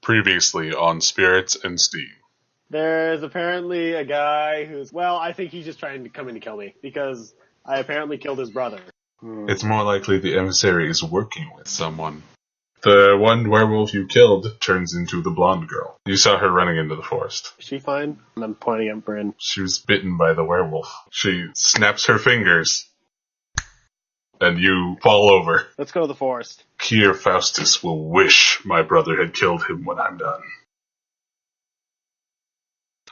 Previously on Spirits and Steam. There's apparently a guy who's, well, I think he's just trying to come in to kill me, because I apparently killed his brother. It's more likely the emissary is working with someone. The one werewolf you killed turns into the blonde girl. You saw her running into the forest. Is she fine? And I'm pointing at Bryn. She was bitten by the werewolf. She snaps her fingers, and you fall over. Let's go to the forest. Keir Faustus will wish my brother had killed him when I'm done.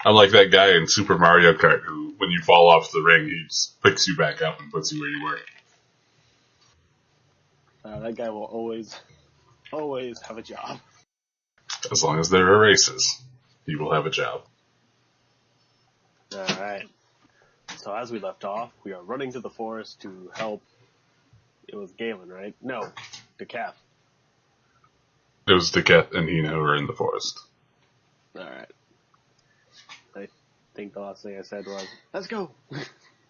I'm like that guy in Super Mario Kart who, when you fall off the ring, he just picks you back up and puts you where you were. That guy will always have a job. As long as there are races, he will have a job. Alright. So as we left off, we are running to the forest to help. It was Galen, right? No, Decaf. It was Deketh and Hina who were in the forest. Alright. I think the last thing I said was, let's go!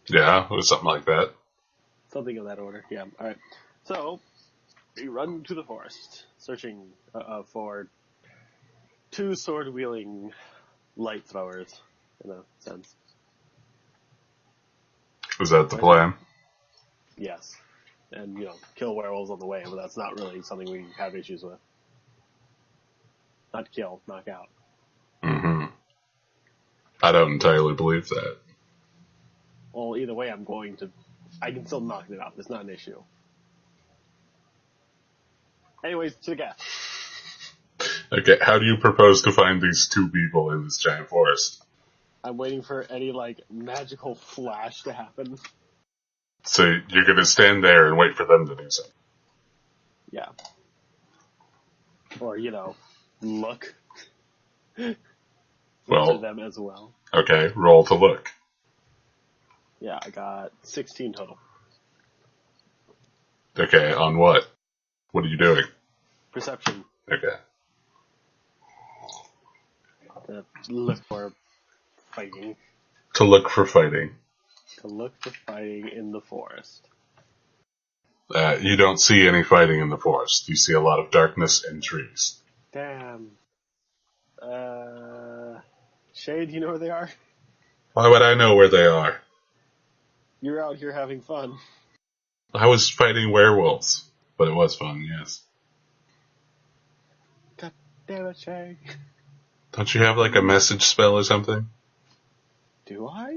Yeah, it was something like that. Something in that order, yeah. Alright. So, we run to the forest, searching for two sword-wielding light throwers, in a sense. Was that the plan? Yes. And, kill werewolves on the way, but that's not really something we have issues with. Not kill, knock out. Mm-hmm. I don't entirely believe that. Well, either way, I can still knock it out. It's not an issue. Anyways, to the gas. Okay, how do you propose to find these two people in this giant forest? I'm waiting for any, magical flash to happen. So you're gonna stand there and wait for them to do something? Yeah. Or, look. Well, to them as well. Okay, roll to look. Yeah, I got 16 total. Okay, on what? What are you doing? Perception. Okay. To look for fighting. To look for fighting. To look for fighting in the forest. You don't see any fighting in the forest. You see a lot of darkness and trees. Damn. Shay, do you know where they are? Why would I know where they are? You're out here having fun. I was fighting werewolves, but it was fun, yes. God damn it, Shay. Don't you have a message spell or something? Do I?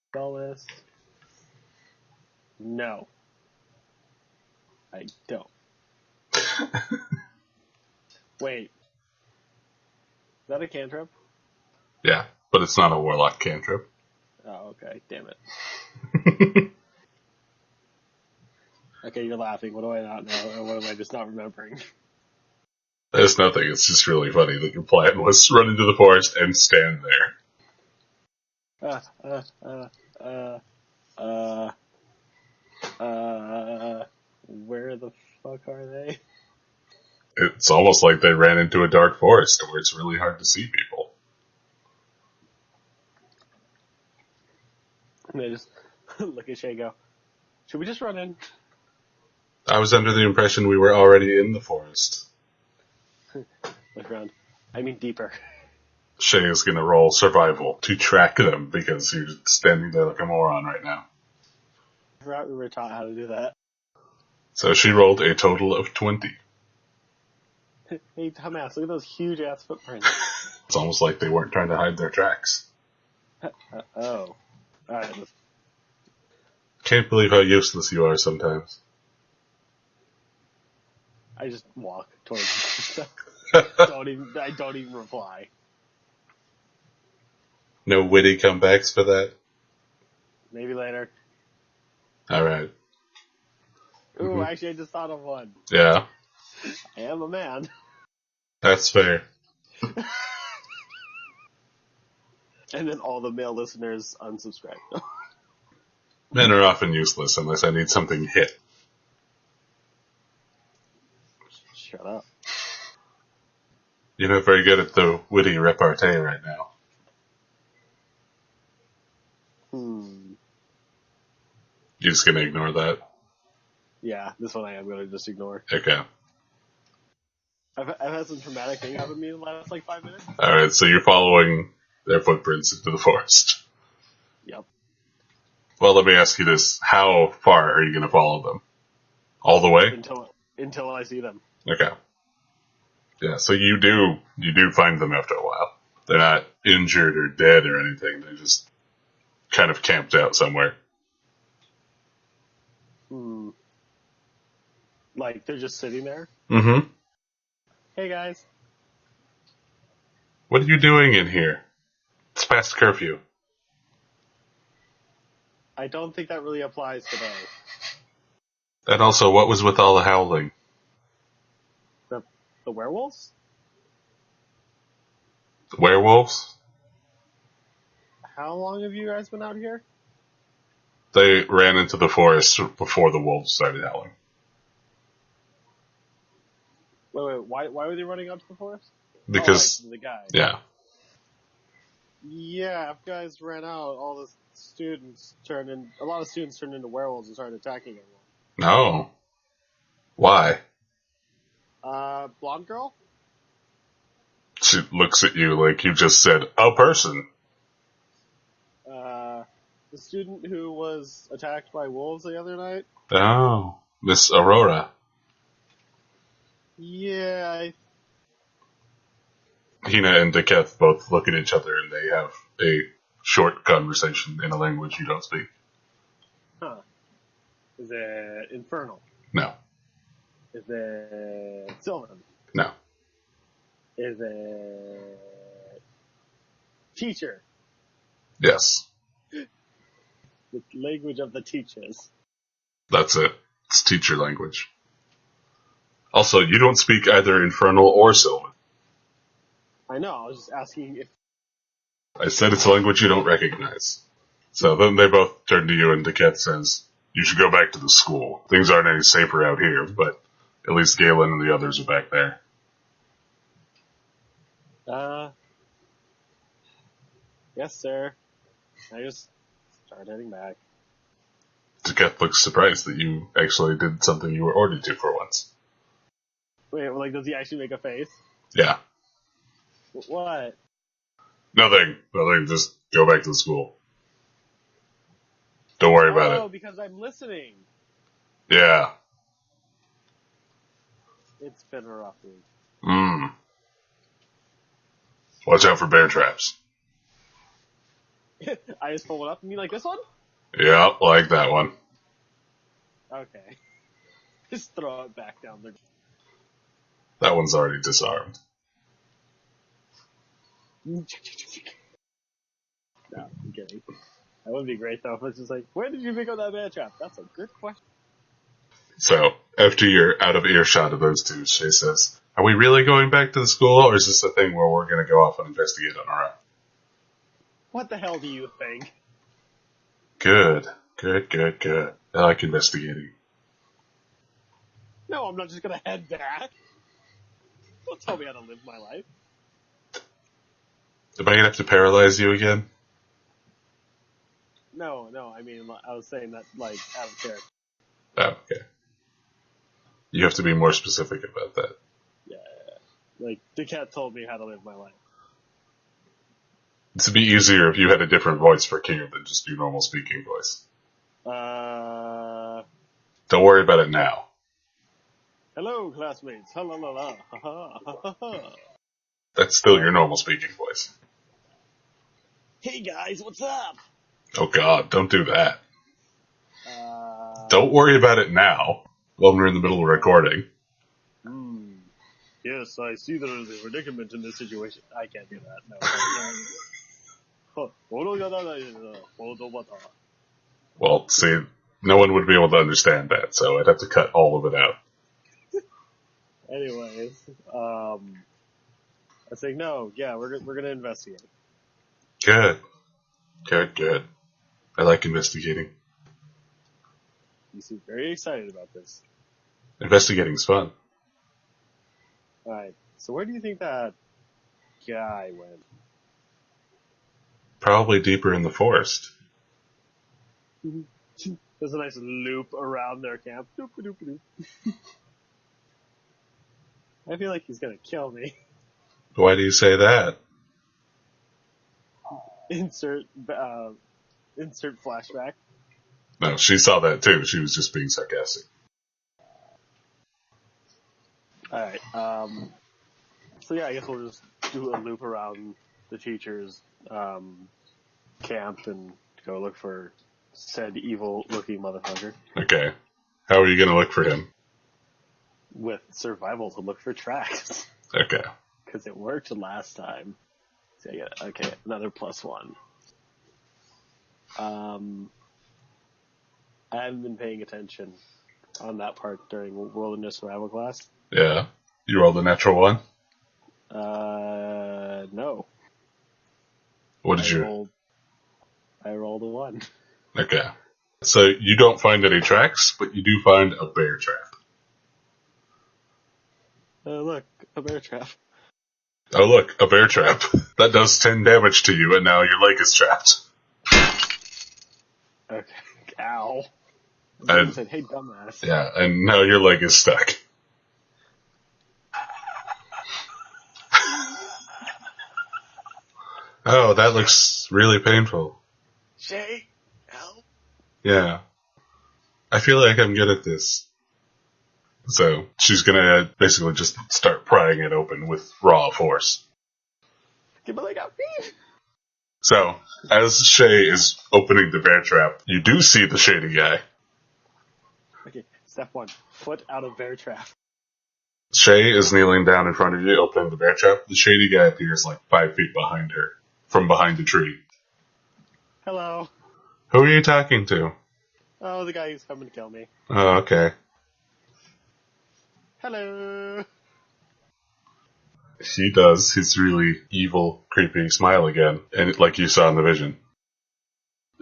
Spell list. No. I don't. Wait. Is that a cantrip? Yeah, but it's not a warlock cantrip. Oh, okay. Damn it. Okay, you're laughing. What do I not know? And what am I just not remembering? There's nothing. It's just really funny that your plan was run into the forest and stand there. Where the fuck are they? It's almost like they ran into a dark forest where it's really hard to see people. And they just look at Shay and go, should we just run in? I was under the impression we were already in the forest. Look around. I mean deeper. Shay is going to roll survival to track them because you're standing there like a moron right now. I forgot we were taught how to do that. So she rolled a total of 20. Hey, dumbass, look at those huge ass footprints. It's almost like they weren't trying to hide their tracks. Oh. Alright. Can't believe how useless you are sometimes. I just walk towards them. I don't even reply. No witty comebacks for that? Maybe later. Alright. Ooh, actually I just thought of one. Yeah, I am a man. that's fair. And then all the male listeners unsubscribe. Men are often useless unless I need something hit. Shut up. You're not very good at the witty repartee right now. You're just gonna ignore that? Yeah, this one I am going to just ignore. Okay. I've had some traumatic thing happen to me in the last 5 minutes. Alright, so you're following their footprints into the forest. Yep. Well, let me ask you this. How far are you going to follow them? All the way? Until I see them. Okay. Yeah, so you do find them after a while. They're not injured or dead or anything. They're just kind of camped out somewhere. They're just sitting there. Mm-hmm. Hey guys. What are you doing in here? It's past curfew. I don't think that really applies today. And also, what was with all the howling? The werewolves? Werewolves? How long have you guys been out here? They ran into the forest before the wolves started howling. Wait, why were they running out to the forest? Because, the guy. yeah. Yeah, if guys ran out, a lot of students turned into werewolves and started attacking everyone. No. Why? Blonde girl? She looks at you like you just said, a person. The student who was attacked by wolves the other night? Oh, Miss Aurora. Yeah, Hina and Deketh both look at each other and they have a short conversation in a language you don't speak. Huh. Is it Infernal? No. Is it Sylvan? No. Is it Teacher? Yes. The language of the teachers. That's it. It's teacher language. Also, you don't speak either Infernal or Sylvan. I know, I was just asking if... I said it's a language you don't recognize. So then they both turn to you and Deketh says, you should go back to the school. Things aren't any safer out here, but at least Galen and the others are back there. Yes, sir. I just start heading back. Deketh looks surprised that you actually did something you were ordered to for once. Wait, does he actually make a face? Yeah. What? Nothing. Just go back to the school. Don't worry about it. Oh, because I'm listening. Yeah. It's been a rough week. Watch out for bear traps. I just pull it up. You mean like this one? Yeah, like that one. Okay. Just throw it back down there. That one's already disarmed. No, I'm kidding. That would be great though. If it's just like, where did you pick up that bear trap? That's a good question. So, after you're out of earshot of those two, Shay says, are we really going back to the school, or is this a thing where we're going to go off and investigate on our own? What the hell do you think? Good. I like investigating. No, I'm not just gonna head back. Don't tell me how to live my life. Am I going to have to paralyze you again? No, I mean, I was saying that, out of character. Oh, okay. You have to be more specific about that. Yeah. The cat told me how to live my life. It'd be easier if you had a different voice for Keir than just your normal speaking voice. Don't worry about it now. Hello, classmates. Ha la la la. Ha ha ha ha ha. That's still your normal speaking voice. Hey guys, what's up? Oh god, don't do that. Don't worry about it now, while we're in the middle of recording. Yes, I see there is a predicament in this situation. I can't do that, no. Well, see, no one would be able to understand that, so I'd have to cut all of it out. Anyways, I was saying, no, yeah, we're gonna investigate. Good. I like investigating. You seem very excited about this. Investigating's fun. Alright, so where do you think that guy went? Probably deeper in the forest. There's a nice loop around their camp. Doop-a-doop-a-doop. I feel like he's gonna kill me. Why do you say that? Insert flashback. No, she saw that too. She was just being sarcastic. Alright, so yeah, I guess we'll just do a loop around the teacher's, camp and go look for said evil-looking motherfucker. Okay. How are you gonna look for him? With survival to look for tracks. Okay. Because it worked last time. So I get, okay, another +1. I haven't been paying attention on that part during wilderness survival class. Yeah. You rolled a natural one? No. What did you... I rolled a 1. Okay. So you don't find any tracks, but you do find a bear trap. Look, a bear trap. Oh look, a bear trap. That does 10 damage to you, and now your leg is trapped. Okay. Ow. And, said, hey, dumbass. yeah, and now your leg is stuck. Oh, that looks really painful. Shay, help. Yeah. I feel like I'm good at this. So, she's gonna basically just start prying it open with raw force. Get my leg out. So, as Shay is opening the bear trap, you do see the shady guy. Okay, step 1. Foot out of bear trap. Shay is kneeling down in front of you, opening the bear trap. The shady guy appears like 5 feet behind her, from behind the tree. Hello. Who are you talking to? Oh, the guy who's coming to kill me. Oh, okay. Hello. He does his really evil, creepy smile again, and like you saw in the vision.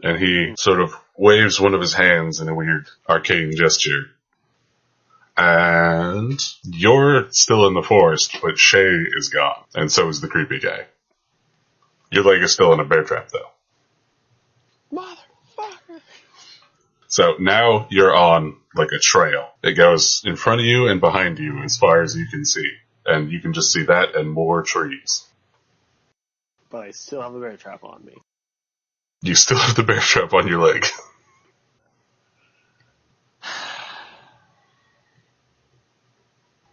And he sort of waves one of his hands in a weird arcane gesture. And you're still in the forest, but Shay is gone, and so is the creepy guy. Your leg is still in a bear trap, though. Motherfucker. So now you're on, like, a trail. It goes in front of you and behind you as far as you can see. And you can just see that and more trees. But I still have a bear trap on me. You still have the bear trap on your leg.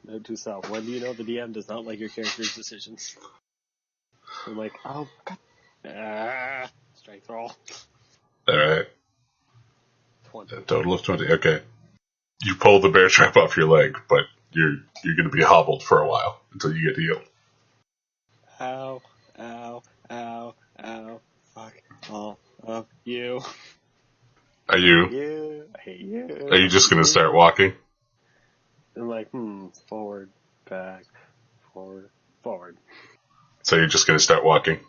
Note to self, when do you know the DM does not like your character's decisions? I'm like, oh, God. Strength roll. Alright. 20. A total of 20. Okay. You pull the bear trap off your leg, but you're going to be hobbled for a while until you get healed. Ow, ow, ow, ow. Fuck all of you. Are you? I hate you. Are you just going to start walking? I'm like, forward, back, forward. So you're just going to start walking?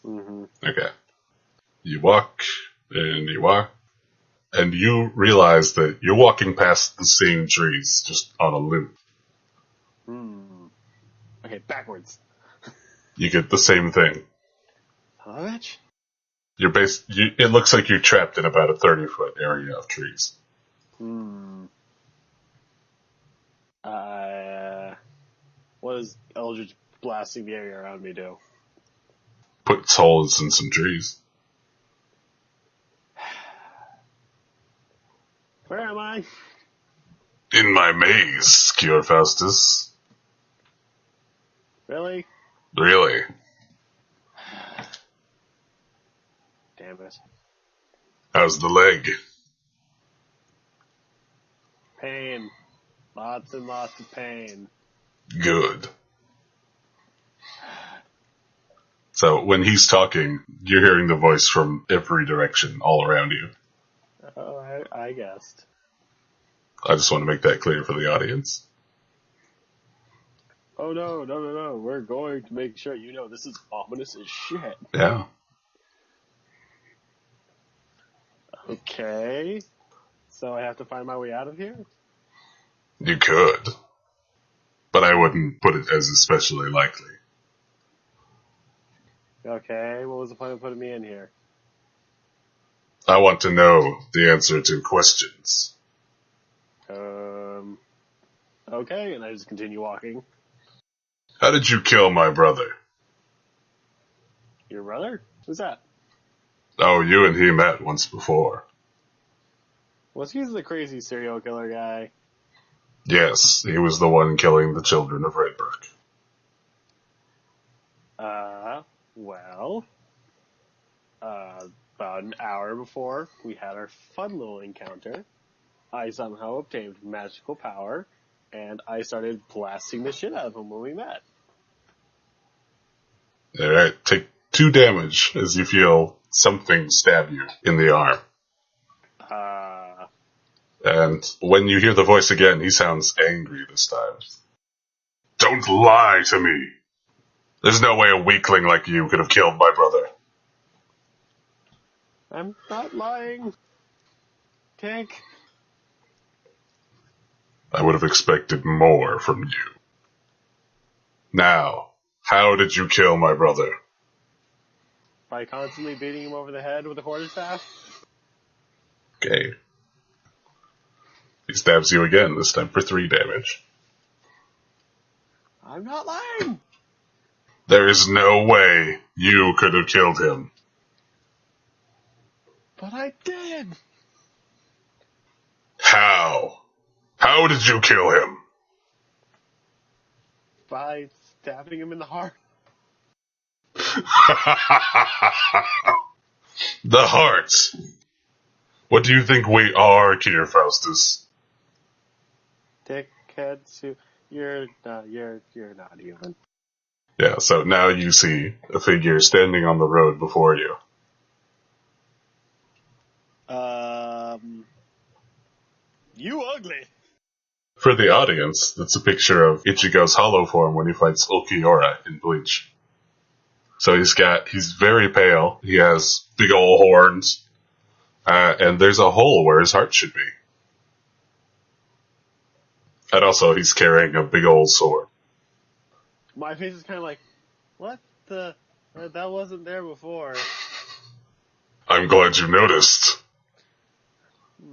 Mm-hmm. Okay. You walk, and you walk, and you realize that you're walking past the same trees, just on a loop. Okay, backwards. You get the same thing. Son of a bitch. It looks like you're trapped in about a 30-foot area of trees. What does Eldritch blasting the area around me do? Puts holes in some trees. Where am I? In my maze, Keir Faustus. Really? Really? Damn it. How's the leg? Pain. Lots and lots of pain. Good. So when he's talking, you're hearing the voice from every direction all around you. Oh, I guessed. I just want to make that clear for the audience. Oh no. We're going to make sure you know this is ominous as shit. Yeah. Okay. So I have to find my way out of here? You could. But I wouldn't put it as especially likely. Okay, what was the point of putting me in here? I want to know the answer to questions. Okay, and I just continue walking. How did you kill my brother? Your brother? Who's that? Oh, you and he met once before. Was he the crazy serial killer guy? Yes, he was the one killing the children of Redbrook. Well, about an hour before we had our fun little encounter, I somehow obtained magical power, and I started blasting the shit out of him when we met. Alright, take 2 damage as you feel something stab you in the arm. And when you hear the voice again, he sounds angry this time. Don't lie to me! There's no way a weakling like you could have killed my brother. I'm not lying. Tank. I would have expected more from you. Now, how did you kill my brother? By constantly beating him over the head with a quarterstaff? Okay. He stabs you again, this time for 3 damage. I'm not lying! There is no way you could have killed him. But I did! How? How did you kill him? By stabbing him in the heart. The heart. What do you think we are, Keir Faustus? Dickheads who... You're not even. Yeah, so now you see a figure standing on the road before you. You ugly! For the audience, that's a picture of Ichigo's hollow form when he fights Ulquiorra in Bleach. So he's very pale, he has big ol' horns, and there's a hole where his heart should be. And also, he's carrying a big old sword. My face is kind of like, what the... that wasn't there before. I'm glad you noticed.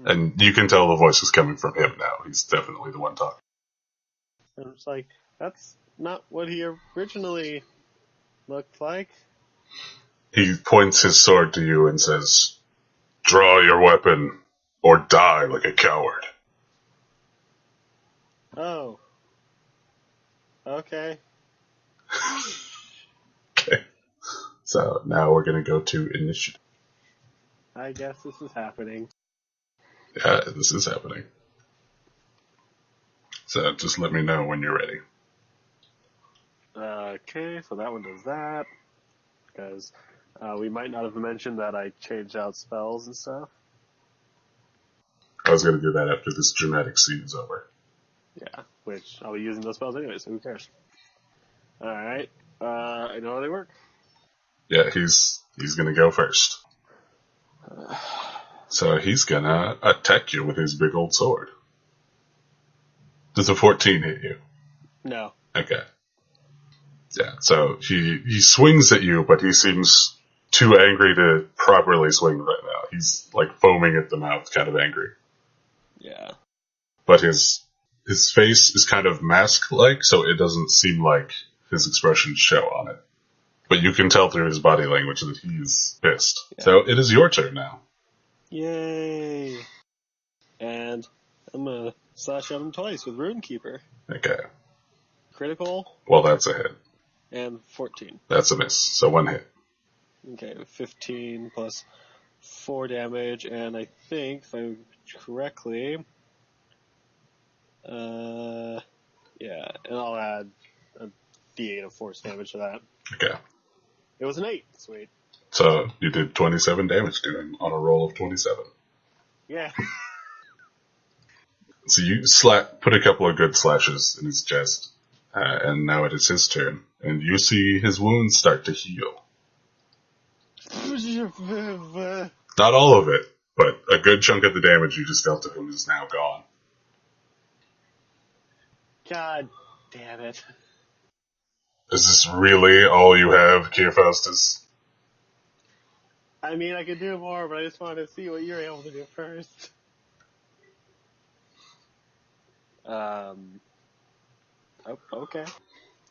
And you can tell the voice is coming from him now. He's definitely the one talking. And it's like, that's not what he originally looked like. He points his sword to you and says, "Draw your weapon, or die like a coward." Oh. Okay. Okay. So now we're gonna go to initiative. I guess this is happening. Yeah, this is happening. So just let me know when you're ready. Okay, so that one does that. Because we might not have mentioned that I changed out spells and stuff. I was gonna do that after this dramatic scene is over. Yeah, which I'll be using those spells anyway, so who cares? Alright, I know how they work. Yeah, he's gonna go first. So he's gonna attack you with his big old sword. Does a 14 hit you? No. Okay. Yeah, so he swings at you, but he seems too angry to properly swing right now. He's like foaming at the mouth, kind of angry. Yeah. But his face is kind of mask-like, so it doesn't seem like his expressions show on it. But you can tell through his body language that he's pissed. Yeah. So it is your turn now. Yay! And I'm gonna slash at him twice with Runekeeper. Okay. Critical. Well, that's a hit. And 14. That's a miss, so 1 hit. Okay, 15 plus 4 damage, and I think, if I remember correctly, yeah, and I'll add a d8 of force damage to that. Okay. It was an 8. Sweet. So you did 27 damage to him on a roll of 27. Yeah. So you put a couple of good slashes in his chest, and now it is his turn, and you see his wounds start to heal. Not all of it, but a good chunk of the damage you just dealt to him is now gone. God damn it. Is this really all you have, Keir Faustus? I mean, I could do more, but I just wanted to see what you're able to do first. Oh, okay.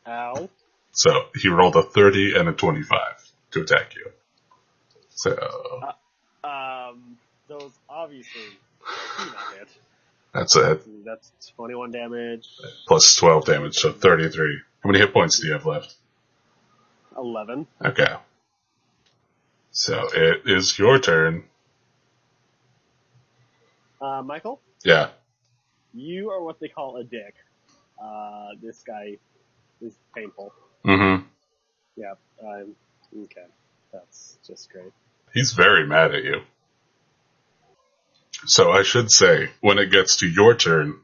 Ow. So he rolled a 30 and a 25 to attack you. So Those obviously do not hit. that's it. That's 21 damage. Plus 12 damage, so 33. How many hit points do you have left? 11. Okay. So it is your turn. Michael, Yeah. you are what they call a dick. This guy is painful. Mm-hmm. Yeah, okay. That's just great. He's very mad at you. So I should say, when it gets to your turn,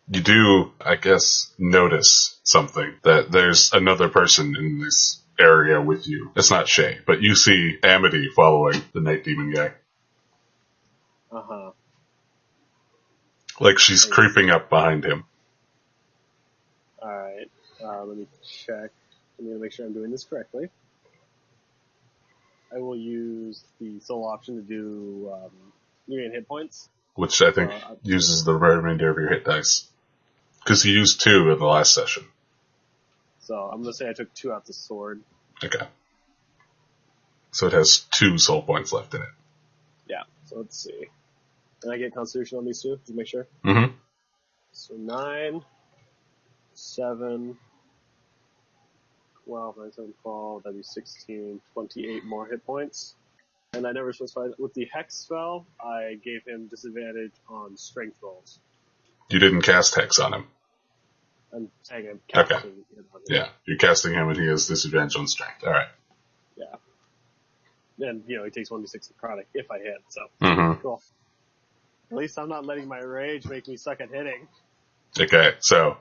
you do, I guess, notice something. That there's another person in this area with you. It's not Shay, but you see Amity following the Night Demon guy. Uh-huh. Like she's creeping up behind him. Alright. Let me check. I'm going to make sure I'm doing this correctly. I will use the sole option to do gain hit points. Which I think uses the remainder of your hit dice. Because you used 2 in the last session. So I'm going to say I took 2 out the sword. Okay. So it has 2 soul points left in it. Yeah, so let's see. And I get Constitution on these two, just make sure. Mm-hmm. So 9, 7, 12, 9, 7, 12, that'd be 16, 28 more hit points. And I never specified, with the Hex spell, I gave him disadvantage on strength rolls. You didn't cast Hex on him. I'm saying I'm casting it on him. Yeah, you're casting him and he has disadvantage on strength. Alright. Yeah. And, he takes 1d6 necrotic if I hit, so. Mm-hmm. Cool. At least I'm not letting my rage make me suck at hitting. Okay, so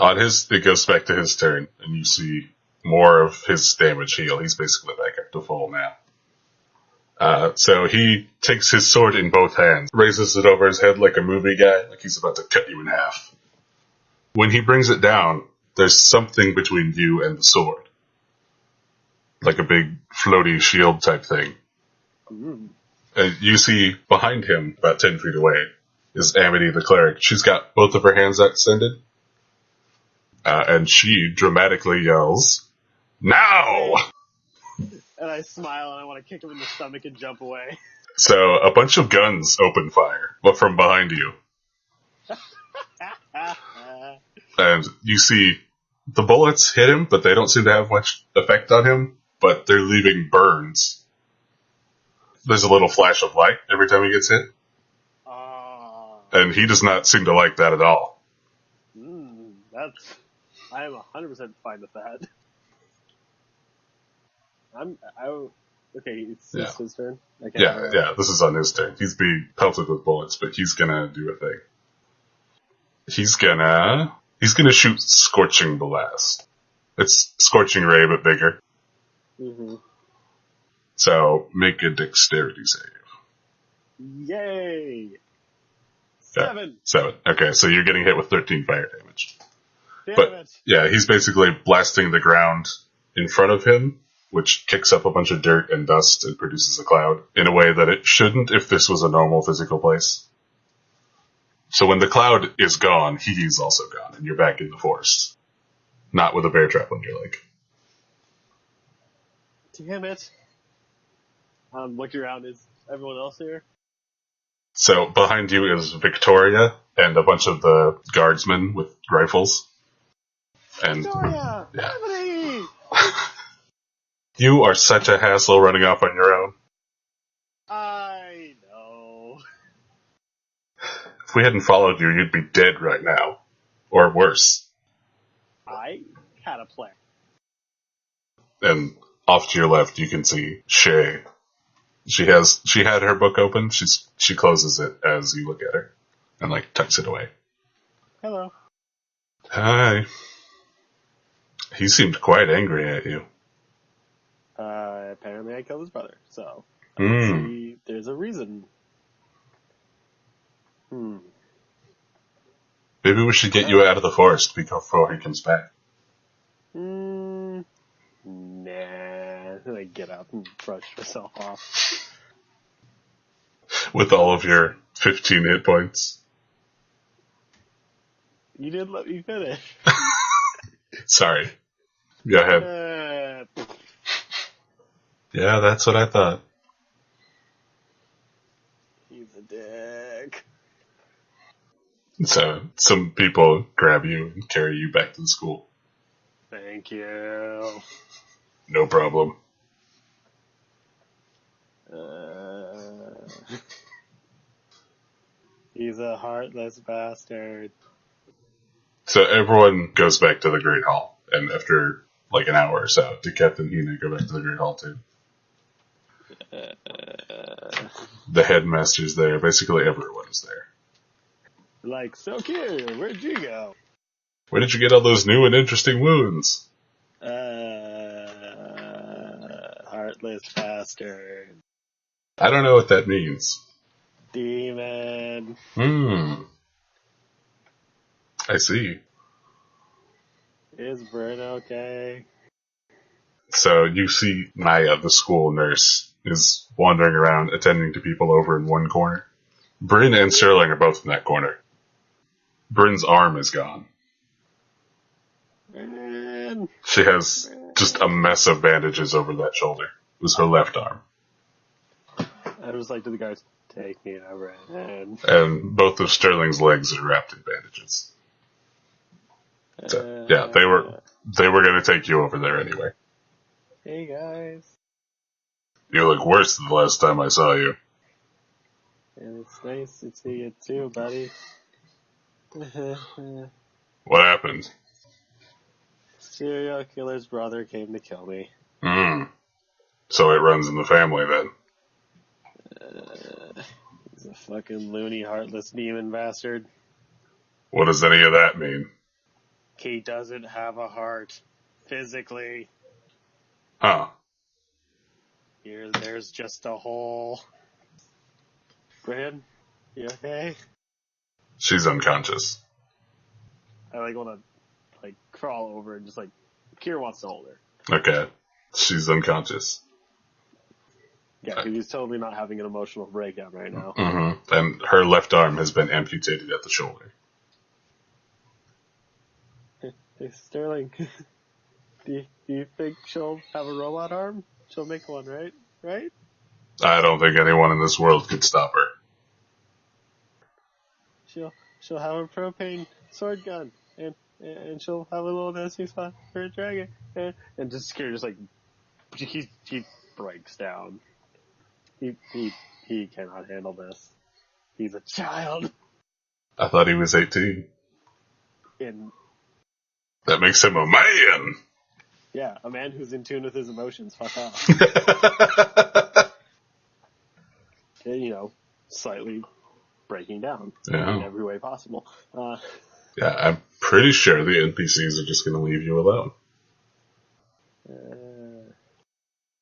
it goes back to his turn, and you see more of his damage heal. He's basically back up to full now. So he takes his sword in both hands, raises it over his head like a movie guy, like he's about to cut you in half. When he brings it down, there's something between you and the sword. Like a big floaty shield type thing. Mm. And you see behind him, about 10 feet away, is Amity the cleric. She's got both of her hands extended. And she dramatically yells, "Now!" And I smile and I want to kick him in the stomach and jump away. So a bunch of guns open fire, but from behind you. And you see the bullets hit him, but they don't seem to have much effect on him, but they're leaving burns. There's a little flash of light every time he gets hit. And he does not seem to like that at all. I am 100% fine with that. Okay, it's his turn. Yeah, this is on his turn. He's being pelted with bullets, but he's gonna do a thing. He's gonna shoot Scorching Blast. It's Scorching Ray, but bigger. Mm-hmm. So, make a dexterity save. Yay! 7. 7. Okay, so you're getting hit with 13 fire damage. Damn it. Yeah, he's basically blasting the ground in front of him, which kicks up a bunch of dirt and dust and produces a cloud in a way that it shouldn't if this was a normal physical place. So when the cloud is gone, he's also gone, and you're back in the forest. Not with a bear trap on your leg. Damn it. Looking around, is everyone else here? So behind you is Victoria and a bunch of the guardsmen with rifles. And Victoria! Amity! You are such a hassle running off on your own. I know. If we hadn't followed you, you'd be dead right now. Or worse. I had a plan. And off to your left, you can see Shay. She had her book open. She closes it as you look at her and tucks it away. Hello. Hi. He seemed quite angry at you. Apparently I killed his brother, so see, there's a reason. Maybe we should get you out of the forest before he comes back. Nah. I get up and brush myself off. With all of your 15 hit points. You did let me finish. Sorry. Go ahead. Yeah, that's what I thought. He's a dick. So, some people grab you and carry you back to the school. Thank you. No problem. He's a heartless bastard. So everyone goes back to the Great Hall, and after like an hour or so, Diket and Hina go back to the Great Hall too. The headmaster's there. Basically, everyone is there. Like, so Keir, where'd you go? Where did you get all those new and interesting wounds? Heartless bastard. I don't know what that means. Demon. I see. Is Bryn okay? So you see Naya, the school nurse, is wandering around attending to people over in one corner. Bryn and Sterling are both in that corner. Bryn's arm is gone. Bryn. She has just a mess of bandages over that shoulder. It was her left arm. I was like to the guards, take me over. And both of Sterling's legs are wrapped in bandages. So, yeah, they were going to take you over there anyway. Hey guys. You look worse than the last time I saw you. And it's nice to see you too, buddy. What happened? Serial killer's brother came to kill me. So it runs in the family then. He's a fucking loony, heartless demon bastard. What does any of that mean? He doesn't have a heart. Physically. Huh. There's just a hole. Bryn, you okay? She's unconscious. I want to crawl over and just Keir wants to hold her. Okay. She's unconscious. Yeah, because he's totally not having an emotional breakdown right now. Mm-hmm. And her left arm has been amputated at the shoulder. Hey, Sterling, do you think she'll have a robot arm? She'll make one, right? Right? I don't think anyone in this world could stop her. She'll have a propane sword gun, and she'll have a little nesting spot for a dragon, and just Keir he breaks down. He cannot handle this. He's a child. I thought he was 18. And that makes him a man. Yeah, a man who's in tune with his emotions. Fuck off. And, slightly breaking down in every way possible. Yeah, I'm pretty sure the NPCs are just going to leave you alone.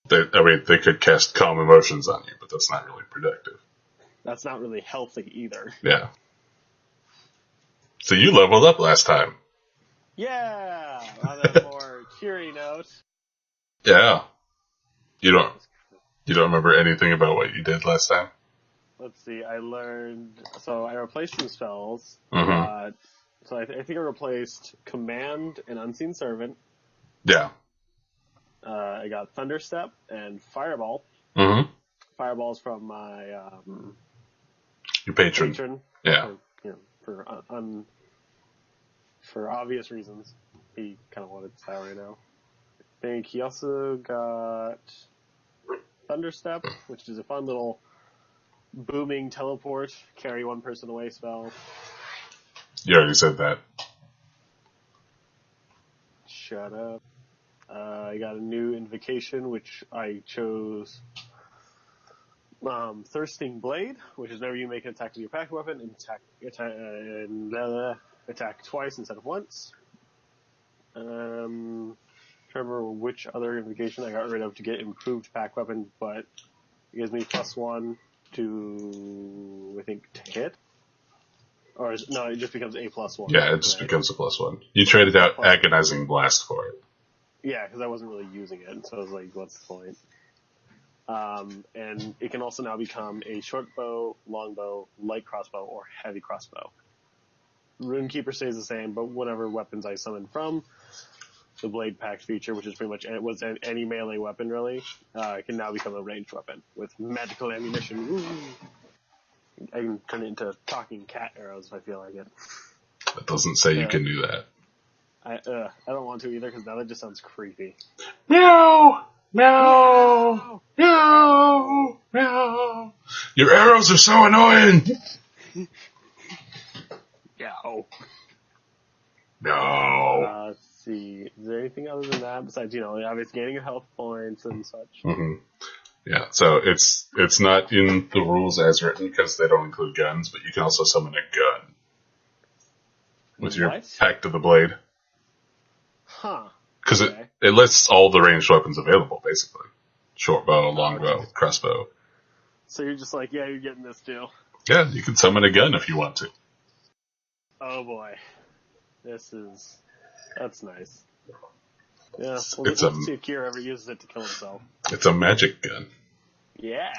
They could cast calm emotions on you, but that's not really productive. That's not really healthy either. Yeah. So you leveled up last time. Yeah, on a more cheery note. Yeah. You don't remember anything about what you did last time? Let's see, I replaced some spells. Mm-hmm. So I think I replaced Command and Unseen Servant. Yeah. I got Thunderstep and Fireball. Mm-hmm. Fireball's from my your patron. Yeah. For obvious reasons, he kind of wanted to die right now. I think he also got Thunderstep, which is a fun little booming teleport, carry one person away spell. You already said that. Shut up. I got a new invocation, which I chose Thirsting Blade, which is whenever you make an attack with your pack weapon, and attack twice instead of once. Remember which other invocation I got rid of to get improved pack weapon, but it gives me +1 to, I think, to hit. Or no, it just becomes a +1. Yeah, it just becomes a +1. You traded out Agonizing Blast for it. Yeah, because I wasn't really using it, so I was like, what's the point? And it can also now become a short bow, long bow, light crossbow, or heavy crossbow. Runekeeper stays the same, but whatever weapons I summon from, the blade pact feature, which is pretty much was any melee weapon really, can now become a ranged weapon with magical ammunition. Woo! I can turn it into talking cat arrows if I feel like it. That doesn't say you can do that. I don't want to either because now that just sounds creepy. Meow! Meow! Meow! Meow! Your arrows are so annoying! Meow. No. Let's see. Is there anything other than that besides, obviously gaining health points and such? Mm-hmm. Yeah, so it's not in the rules as written because they don't include guns, but you can also summon a gun with your Pact of the Blade. Huh. Because it lists all the ranged weapons available, basically. Short bow, longbow, crossbow. So you're just like, yeah, you're getting this too. Yeah, you can summon a gun if you want to. Oh boy. That's nice. Yeah, let's see if Keir ever uses it to kill himself. It's a magic gun. Yeah.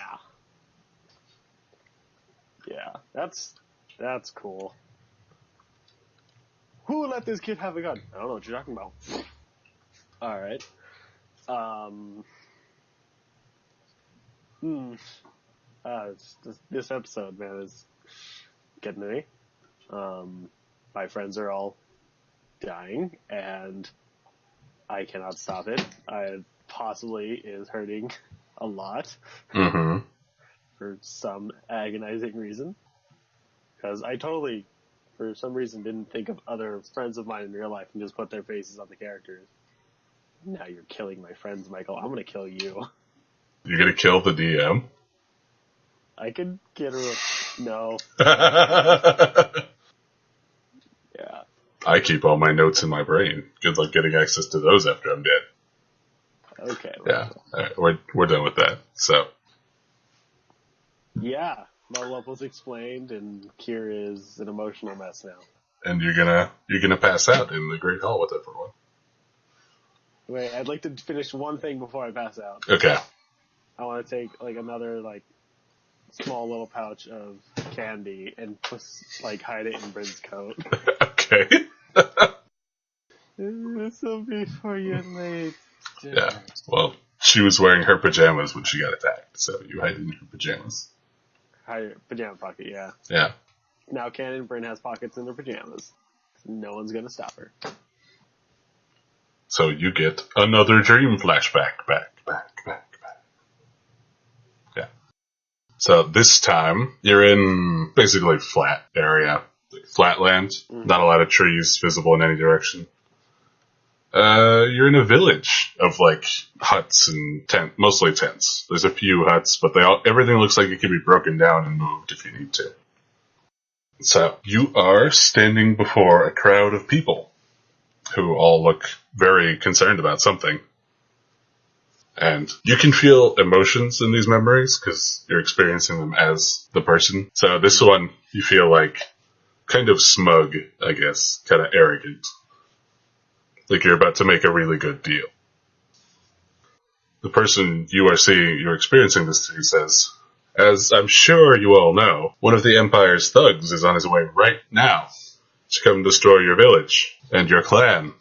Yeah, that's cool. Who let this kid have a gun? I don't know what you're talking about. Alright. This episode, man, is getting to me. My friends are all dying, and I cannot stop it. I possibly is hurting a lot. Mm-hmm. For some agonizing reason. Because I totally, for some reason, didn't think of other friends of mine in real life and just put their faces on the characters. Now you're killing my friends, Michael. I'm gonna kill you. You're gonna kill the DM? I could get her. No. Yeah. I keep all my notes in my brain. Good luck getting access to those after I'm dead. Okay. Yeah. Alright, we're done with that. So. Yeah. Level up was explained, and Keir is an emotional mess now. And you're gonna pass out in the Great Hall with everyone. Wait, I'd like to finish one thing before I pass out. Okay. I want to take another small little pouch of candy and hide it in Bryn's coat. Okay. This will be for you late. Yeah. Well, she was wearing her pajamas when she got attacked, so you hide in her pajamas. Hide your pajama pocket, yeah. Yeah. Now Canon Bryn has pockets in their pajamas. No one's gonna stop her. So you get another dream flashback. Back. Yeah. So this time, you're in basically flat area. Flat land. Mm-hmm. Not a lot of trees visible in any direction. You're in a village of huts and mostly tents. There's a few huts, but everything looks like it can be broken down and moved if you need to. So you are standing before a crowd of people who all look very concerned about something. And you can feel emotions in these memories because you're experiencing them as the person. So this one, you feel kind of smug, I guess, kind of arrogant. Like you're about to make a really good deal. The person you're experiencing this through says, "As I'm sure you all know, one of the Empire's thugs is on his way right now to come destroy your village and your clan.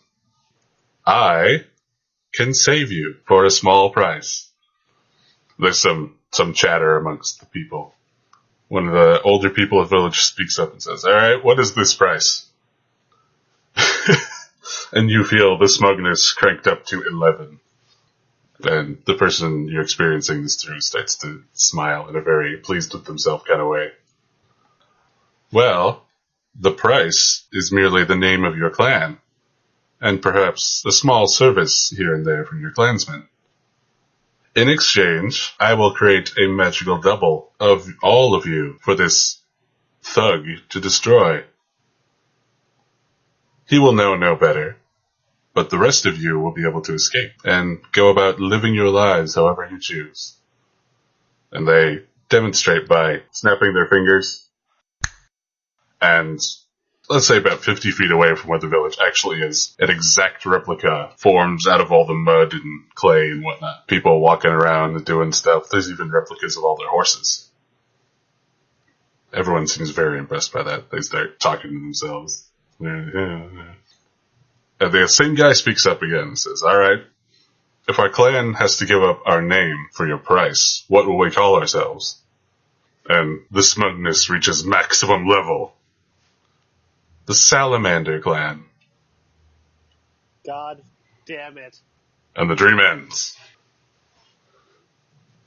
I can save you for a small price." There's some chatter amongst the people. One of the older people of the village speaks up and says, "Alright, what is this price?" And you feel the smugness cranked up to 11. And the person you're experiencing this through starts to smile in a very pleased with themselves kind of way. "Well, the price is merely the name of your clan, and perhaps a small service here and there from your clansmen. In exchange, I will create a magical double of all of you for this thug to destroy. He will know no better, but the rest of you will be able to escape and go about living your lives however you choose." And they demonstrate by snapping their fingers, and let's say about 50 feet away from where the village actually is, an exact replica forms out of all the mud and clay and whatnot. People walking around and doing stuff. There's even replicas of all their horses. Everyone seems very impressed by that. They start talking to themselves. And And the same guy speaks up again and says, alright, if our clan has to give up our name for your price, what will we call ourselves? And the smugness reaches maximum level. The Salamander Clan. God damn it. And the dream ends.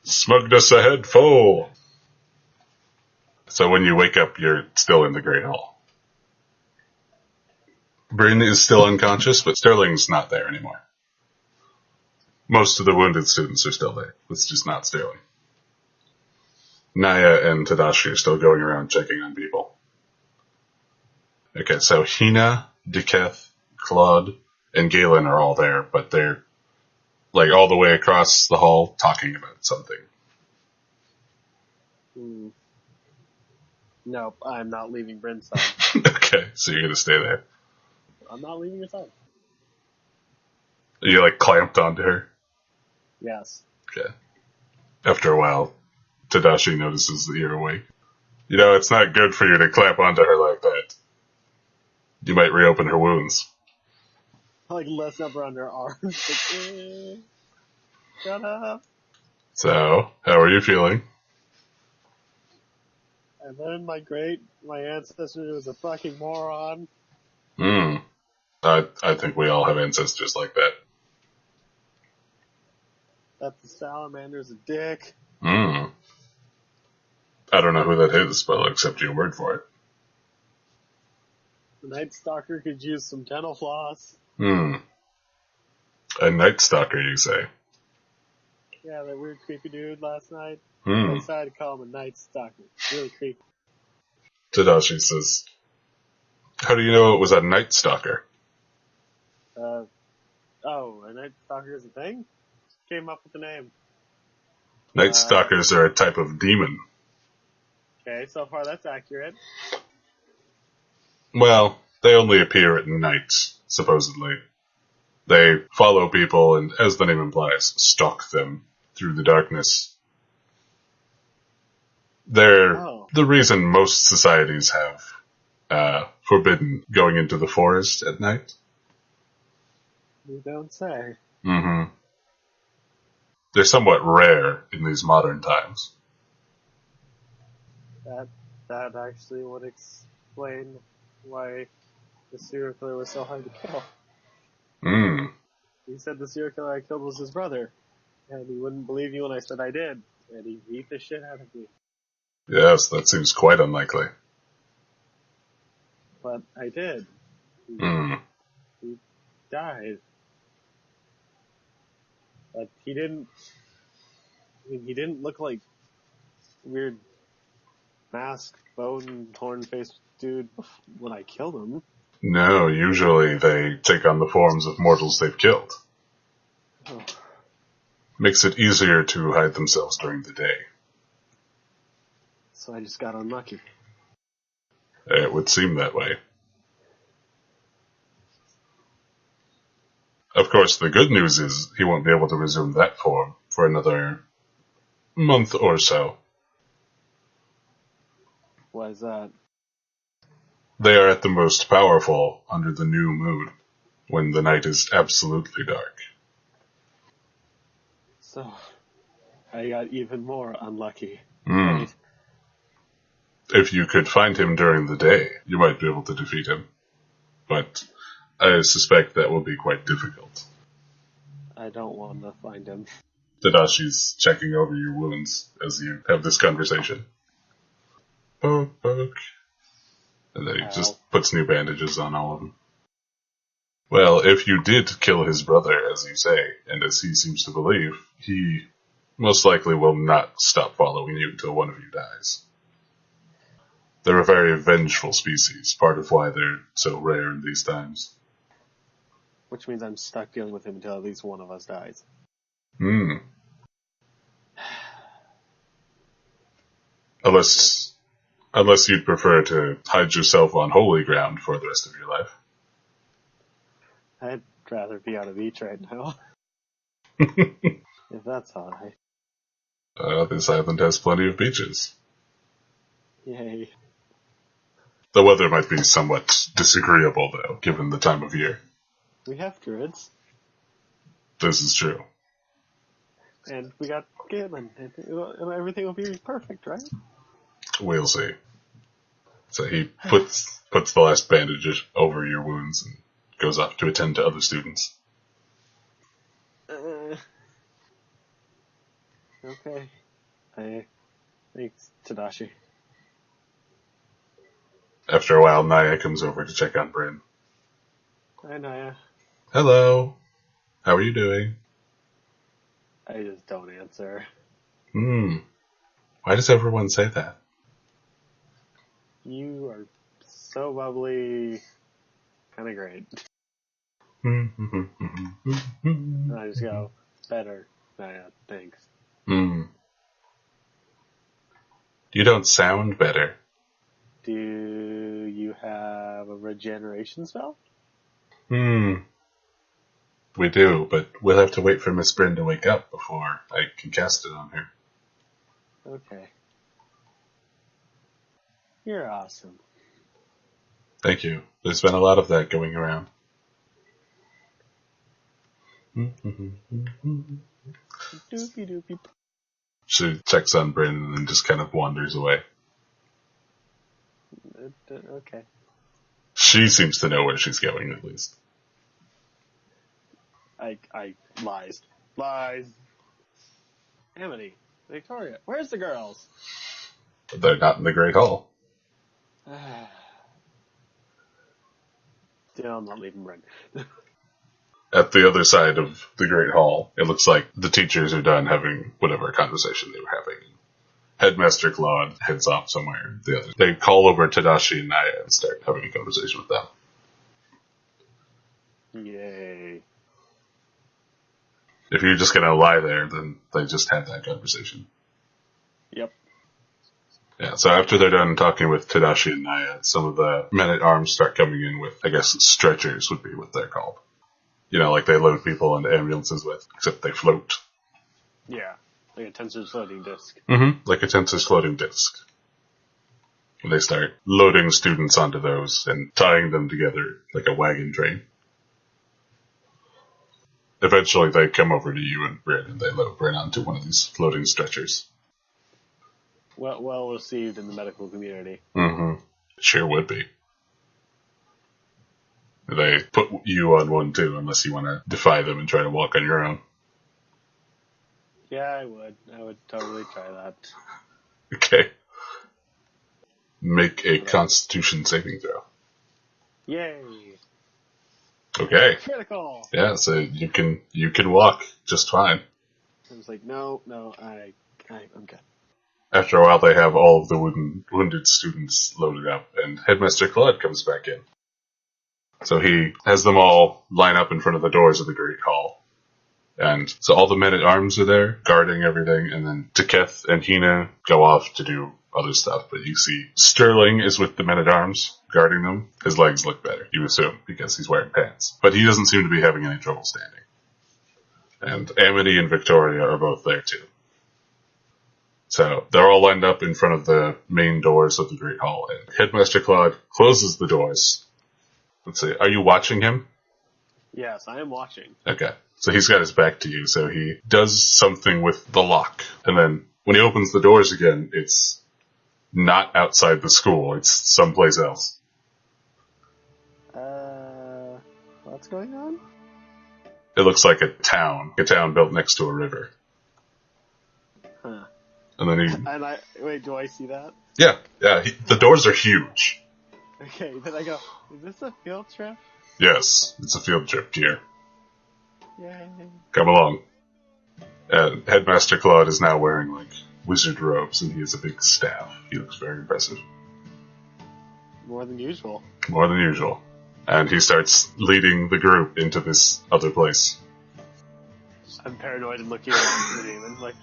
Smugness ahead, foe! So when you wake up, you're still in the Great Hall. Bryn is still unconscious, but Sterling's not there anymore. Most of the wounded students are still there. It's just not Sterling. Naya and Tadashi are still going around checking on people. Okay, so Hina, Deketh, Claude, and Galen are all there, but they're like all the way across the hall talking about something. Nope, I'm not leaving Bryn's side. Okay, so you're gonna stay there. I'm not leaving your side. You like clamped onto her? Yes. Okay. After a while, Tadashi notices that you're awake. You know, it's not good for you to clamp onto her like that. You might reopen her wounds. Like, less up around her arms. Like, shut up. So, how are you feeling? I learned my ancestor was a fucking moron. I think we all have ancestors like that. That the salamander's a dick. I don't know who that is, but I'll accept your word for it. The Night Stalker could use some dental floss. A Night Stalker, you say? Yeah, that weird creepy dude last night. I decided to call him a Night Stalker. Really creepy. Tadashi says, how do you know it was a Night Stalker? A Night Stalker is a thing? Came up with the name. Night Stalkers are a type of demon. Okay, so far that's accurate. Well, they only appear at night, supposedly. They follow people and, as the name implies, stalk them through the darkness. They're the reason most societies have forbidden going into the forest at night. You don't say. They're somewhat rare in these modern times. That actually would explain why the serial killer was so hard to kill. He said the serial killer I killed was his brother, and he wouldn't believe me when I said I did, and he beat the shit out of me. Yes, that seems quite unlikely. But I did. He died. But he didn't look like weird masked, bone, horn-faced dude when I killed him. No, usually they take on the forms of mortals they've killed. Makes it easier to hide themselves during the day. So I just got unlucky. It would seem that way. Of course, the good news is he won't be able to resume that form for another month or so. Why is that? They are at the most powerful under the new moon, when the night is absolutely dark. So, I got even more unlucky. Right. If you could find him during the day, you might be able to defeat him. But I suspect that will be quite difficult. I don't want to find him. Tadashi's checking over your wounds as you have this conversation. Poke, poke. And then he just puts new bandages on all of them. Well, if you did kill his brother, as you say, and as he seems to believe, he most likely will not stop following you until one of you dies. They're a very vengeful species, part of why they're so rare in these times. Which means I'm stuck dealing with him until at least one of us dies. Unless you'd prefer to hide yourself on holy ground for the rest of your life. I'd rather be on a beach right now. If that's alright. This island has plenty of beaches. Yay. The weather might be somewhat disagreeable, though, given the time of year. We have druids. This is true. And we got Galen. And everything will be perfect, right? We'll see. So he puts the last bandages over your wounds and goes off to attend to other students. Okay. Thanks, Tadashi. After a while, Naya comes over to check on Bryn. Hi, Naya. Hello. How are you doing? I just don't answer. Why does everyone say that? You are so bubbly. Kind of great. And I just go, better. Naya, thanks. You don't sound better. Do you have a regeneration spell? We do, but we'll have to wait for Miss Bryn to wake up before I can cast it on her. Okay. You're awesome. Thank you. There's been a lot of that going around. Doopy doopy. She checks on Bryn and then just kind of wanders away. Okay. She seems to know where she's going, at least. Lies. Amity, Victoria, where's the girls? They're not in the Great Hall. Still not leaving Bryn. At the other side of the Great Hall, it looks like the teachers are done having whatever conversation they were having. Headmaster Claude heads off somewhere. They call over Tadashi and Naya and start having a conversation with them. Yay. If you're just going to lie there, then they just had that conversation. Yep. Yeah, so after they're done talking with Tadashi and Naya, some of the men-at-arms start coming in with, I guess, stretchers would be what they're called. You know, like they load people into ambulances with, except they float. Yeah, like a tensor's floating disc. Like a tensor's floating disc. And they start loading students onto those and tying them together like a wagon train. Eventually they come over to you and Bryn, and they load Bryn onto one of these floating stretchers. Well received in the medical community. It sure would be. They put you on one too, unless you want to defy them and try to walk on your own. Yeah, I would. I would totally try that. Okay. Make a Constitution saving throw. Yay! Okay. Critical! Yeah, so you can walk just fine. I was like, no, I'm good. After a while, they have all of the wounded students loaded up, and Headmaster Claude comes back in. So he has them all line up in front of the doors of the Great Hall. And so all the men-at-arms are there, guarding everything, and then Teketh and Hina go off to do other stuff. But you see Sterling is with the men-at-arms, guarding them. His legs look better, you assume, because he's wearing pants. But he doesn't seem to be having any trouble standing. And Amity and Victoria are both there, too. So they're all lined up in front of the main doors of the Great Hall, and Headmaster Claude closes the doors. Let's see, are you watching him? Yes, I am watching. Okay. So he's got his back to you, so he does something with the lock. And then when he opens the doors again, it's not outside the school, it's someplace else. What's going on? It looks like a town built next to a river. Huh. And then wait, do I see that? Yeah, the doors are huge. Okay, then I go, is this a field trip? Yes, it's a field trip, Keir. Yay. Come along. Headmaster Claude is now wearing, wizard robes, and he has a big staff. He looks very impressive. More than usual. More than usual. And he starts leading the group into this other place. I'm paranoid and looking at the demons, like...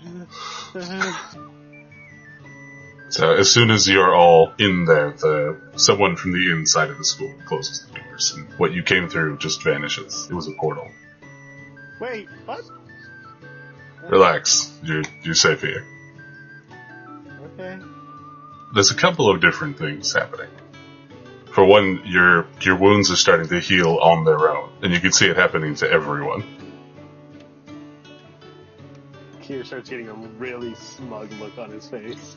So as soon as you're all in there, someone from the inside of the school closes the doors, and what you came through just vanishes. It was a portal. Wait, what? Relax. You're safe here. Okay. There's a couple of different things happening. For For one, your wounds are starting to heal on their own, and you can see it happening to everyone. Keir starts getting a really smug look on his face.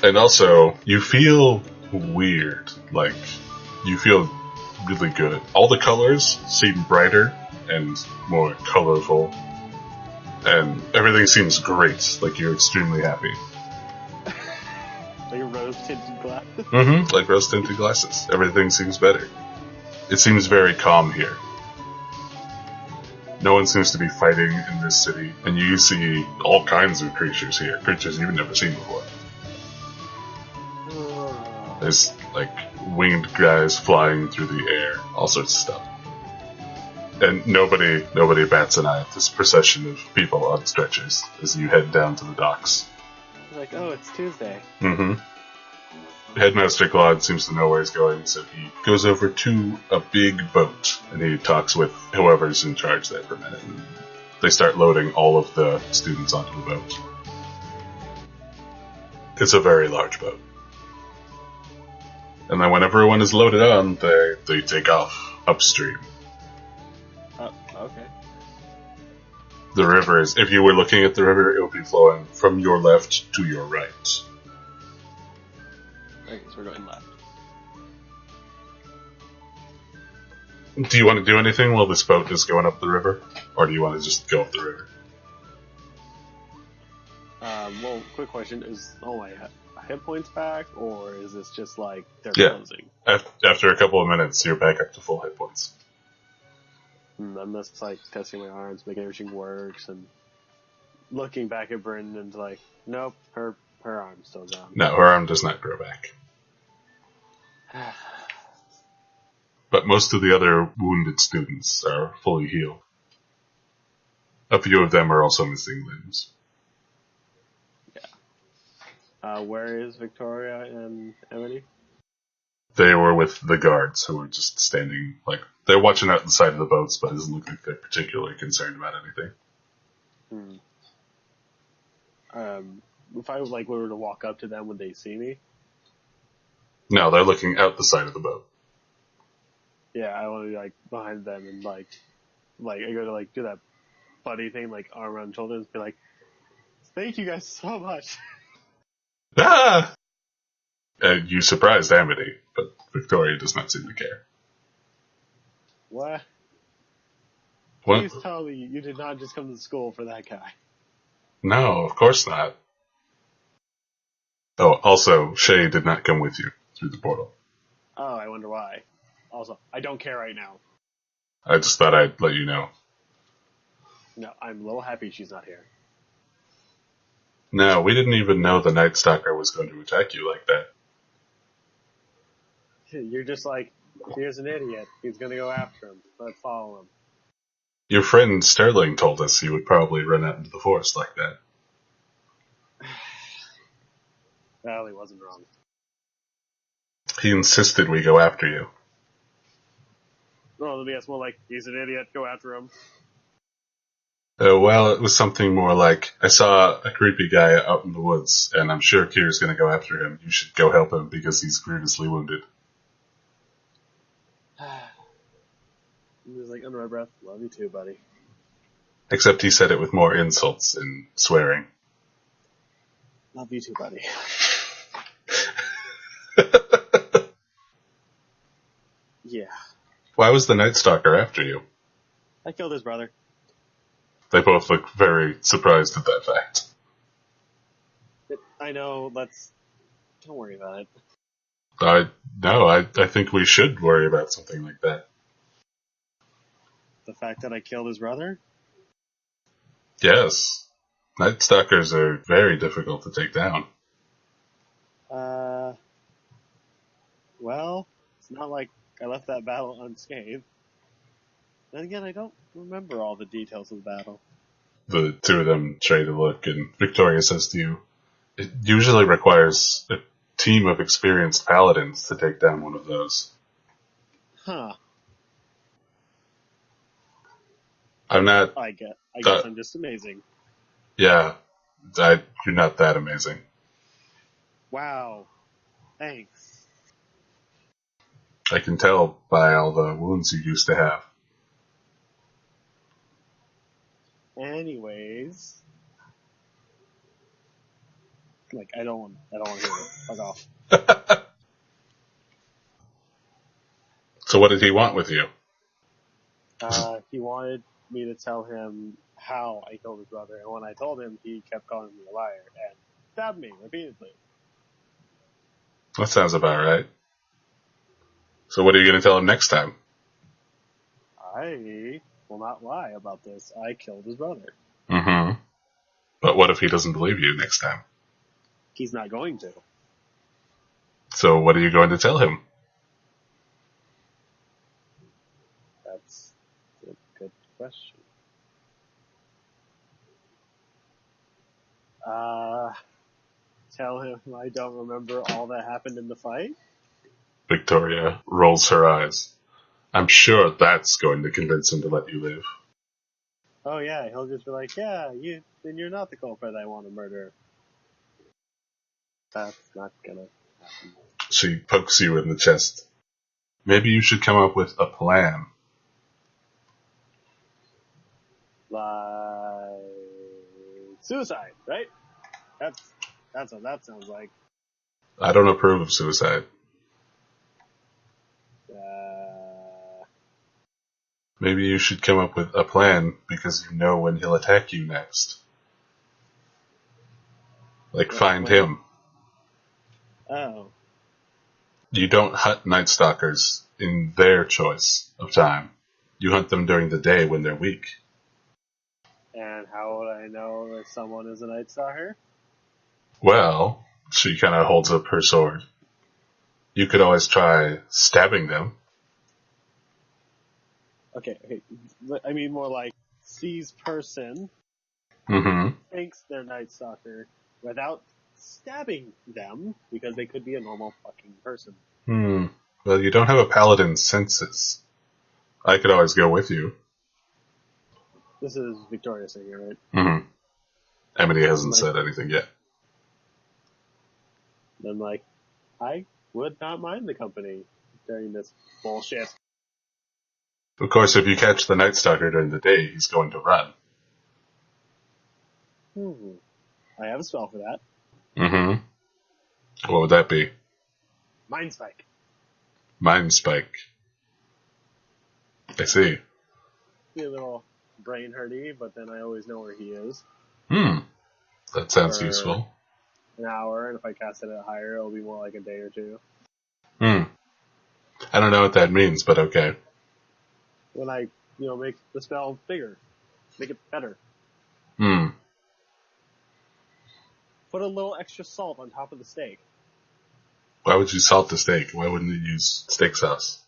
And also, you feel weird. Like, you feel really good. All the colors seem brighter and more colorful. And everything seems great. Like, you're extremely happy. Like a rose-tinted glass. Mm-hmm. Like rose-tinted glasses. Everything seems better. It seems very calm here. No one seems to be fighting in this city. And you see all kinds of creatures here. Creatures you've never seen before. There's, like, winged guys flying through the air, all sorts of stuff. And nobody bats an eye at this procession of people on stretchers as you head down to the docks. Like, oh, it's Tuesday. Mm-hmm. Headmaster Claude seems to know where he's going, so he goes over to a big boat, and he talks with whoever's in charge there for a minute. And they start loading all of the students onto the boat. It's a very large boat. And then when everyone is loaded on, they take off upstream. Oh, okay. The river is, if you were looking at the river, it would be flowing from your left to your right. Okay, so we're going left. Do you want to do anything while this boat is going up the river? Or do you want to just go up the river? Well, quick question, is all my hit points back, or is this just like they're closing? After a couple of minutes, you're back up to full hit points. I'm just like testing my arms, making everything works, and looking back at Bryn and like, nope, her arm's still gone. No, her arm does not grow back. But most of the other wounded students are fully healed. A few of them are also missing limbs. Where is Victoria and Amity? They were with the guards who were just standing, like, they're watching out the side of the boats, but it doesn't look like they're particularly concerned about anything. If I were to walk up to them, would they see me? No, they're looking out the side of the boat. Yeah, I want to be like behind them and like I go to like do that buddy thing, like arm around shoulders, and be like, "Thank you guys so much." Ah! You surprised Amity, but Victoria does not seem to care. What? What? Please tell me you did not just come to school for that guy. No, of course not. Oh, also, Shay did not come with you through the portal. Oh, I wonder why. Also, I don't care right now. I just thought I'd let you know. No, I'm a little happy she's not here. No, we didn't even know the Night Stalker was going to attack you like that. You're just like, here's an idiot. He's gonna go after him. Let's follow him. Your friend Sterling told us he would probably run out into the forest like that. Well, he wasn't wrong. He insisted we go after you. Well, yes, well, like, he's an idiot. Go after him. Well, it was something more like, I saw a creepy guy out in the woods, and I'm sure Keir's going to go after him. You should go help him because he's grievously wounded. He was like, under my breath, love you too, buddy. Except he said it with more insults and swearing. Love you too, buddy. Yeah. Why was the Night Stalker after you? I killed his brother. They both look very surprised at that fact. I know, don't worry about it. I think we should worry about something like that. The fact that I killed his brother? Yes. Night Stalkers are very difficult to take down. Well, it's not like I left that battle unscathed. Then again, I don't remember all the details of the battle. The two of them trade a look, and Victoria says to you, it usually requires a team of experienced paladins to take down one of those. Huh. I'm not... I guess I'm just amazing. Yeah, you're not that amazing. Wow. Thanks. I can tell by all the wounds you used to have. Anyways, like I don't want to hear it. Fuck off. So what did he want with you? He wanted me to tell him how I killed his brother, and when I told him, he kept calling me a liar and stabbed me repeatedly. That sounds about right. So what are you going to tell him next time? I will not lie about this. I killed his brother. Mm-hmm. But what if he doesn't believe you next time? He's not going to. So what are you going to tell him? That's a good question. Tell him I don't remember all that happened in the fight? Victoria rolls her eyes. I'm sure that's going to convince him to let you live. Oh yeah, he'll just be like, yeah, then you're not the culprit I want to murder. That's not gonna happen. She pokes you in the chest. Maybe you should come up with a plan. Like suicide, right? That's what that sounds like. I don't approve of suicide. Maybe you should come up with a plan because you know when he'll attack you next. Like, find him. Oh. You don't hunt Night Stalkers in their choice of time. You hunt them during the day when they're weak. And how would I know if someone is a Night Stalker? Well, she kind of holds up her sword. You could always try stabbing them. Okay. I mean more like sees person, Mm-hmm. thinks they're Night Stalker, without stabbing them, because they could be a normal fucking person. Well, you don't have a paladin's senses. I could always go with you. This is Victoria saying it, right? Mm-hmm. Amity hasn't said anything yet. I'm like, I would not mind the company during this bullshit. Of course, if you catch the Night Stalker during the day, he's going to run. I have a spell for that. Mm-hmm. What would that be? Mind Spike. Mind Spike. I see. Be a little brain hurty, but then I always know where he is. That sounds for useful. An hour, and if I cast it at higher, it'll be more like a day or two. I don't know what that means, but okay. When I, make the spell bigger. Make it better. Put a little extra salt on top of the steak. Why would you salt the steak? Why wouldn't you use steak sauce?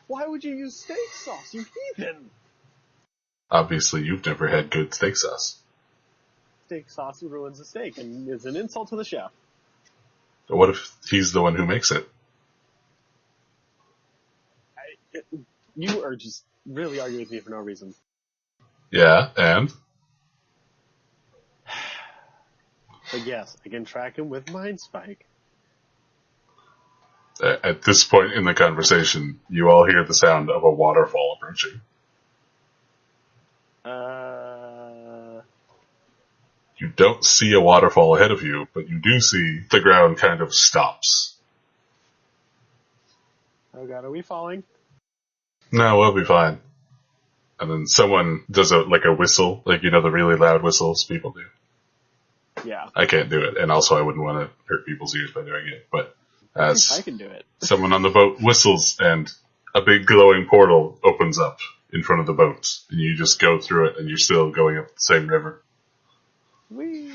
Why would you use steak sauce, you heathen? Obviously, you've never had good steak sauce. Steak sauce ruins the steak and is an insult to the chef. But what if he's the one who makes it? You are just really arguing with me for no reason. Yeah, and? But yes, I can track him with Mind Spike. At this point in the conversation, you all hear the sound of a waterfall approaching. You don't see a waterfall ahead of you, but you do see the ground kind of stops. Oh god, are we falling? No, we'll be fine. And then someone does a whistle, the really loud whistles people do. Yeah. I can't do it, and also I wouldn't want to hurt people's ears by doing it, but as I can do it. Someone on the boat whistles, and a big glowing portal opens up in front of the boat, and you just go through it, and you're still going up the same river. Whee!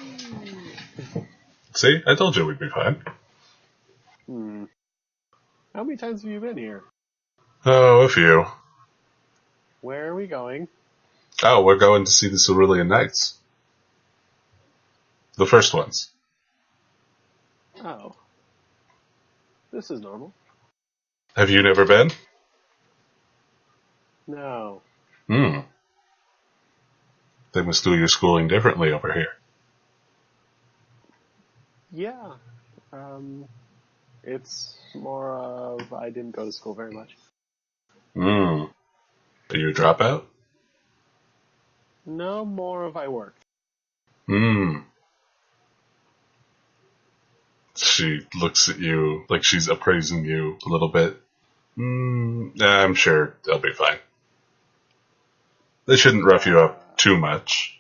See? I told you we'd be fine. How many times have you been here? Oh, a few. Where are we going? Oh, we're going to see the Cerulean Knights. The first ones. Oh. This is normal. Have you never been? No. They must do your schooling differently over here. Yeah. It's more of I didn't go to school very much. Hmm. Are you a dropout? No, more of I worked. Hmm. She looks at you like she's appraising you a little bit. I'm sure they'll be fine. They shouldn't rough you up too much.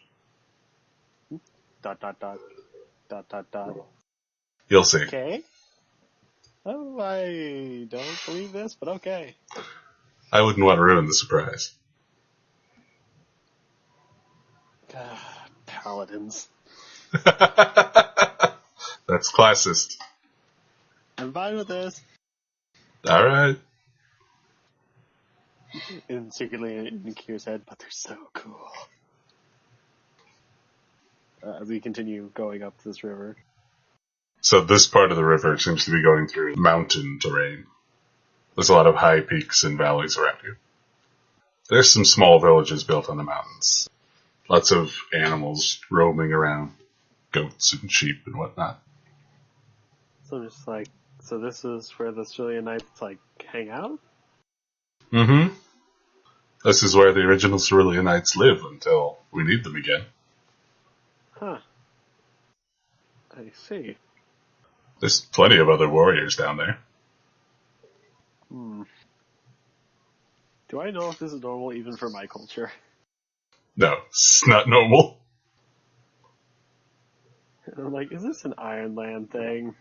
Dot dot dot dot dot dot. You'll see. Okay. Oh, I don't believe this, but okay. I wouldn't want to ruin the surprise. Paladins. That's classist. I'm fine with this. Alright. And secretly in Keir's head, but they're so cool. As we continue going up this river. So this part of the river seems to be going through mountain terrain. There's a lot of high peaks and valleys around you. There's some small villages built on the mountains. Lots of animals roaming around. Goats and sheep and whatnot. So I'm just like, so this is where the Cerulean Knights, like, hang out? Mm-hmm. This is where the original Cerulean Knights live until we need them again. Huh. I see. There's plenty of other warriors down there. Do I know if this is normal even for my culture? No, it's not normal. And I'm like, is this an Ironland thing?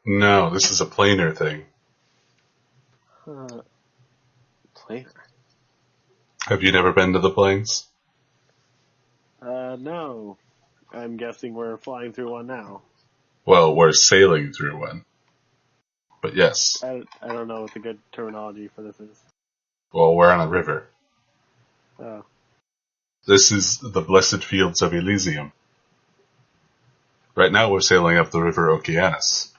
No, this is a planar thing. Planar? Have you never been to the plains? No. I'm guessing we're flying through one now. Well, we're sailing through one. But yes. I don't know what the good terminology for this is. Well, we're on a river. Oh. This is the blessed fields of Elysium. Right now we're sailing up the river Oceanus.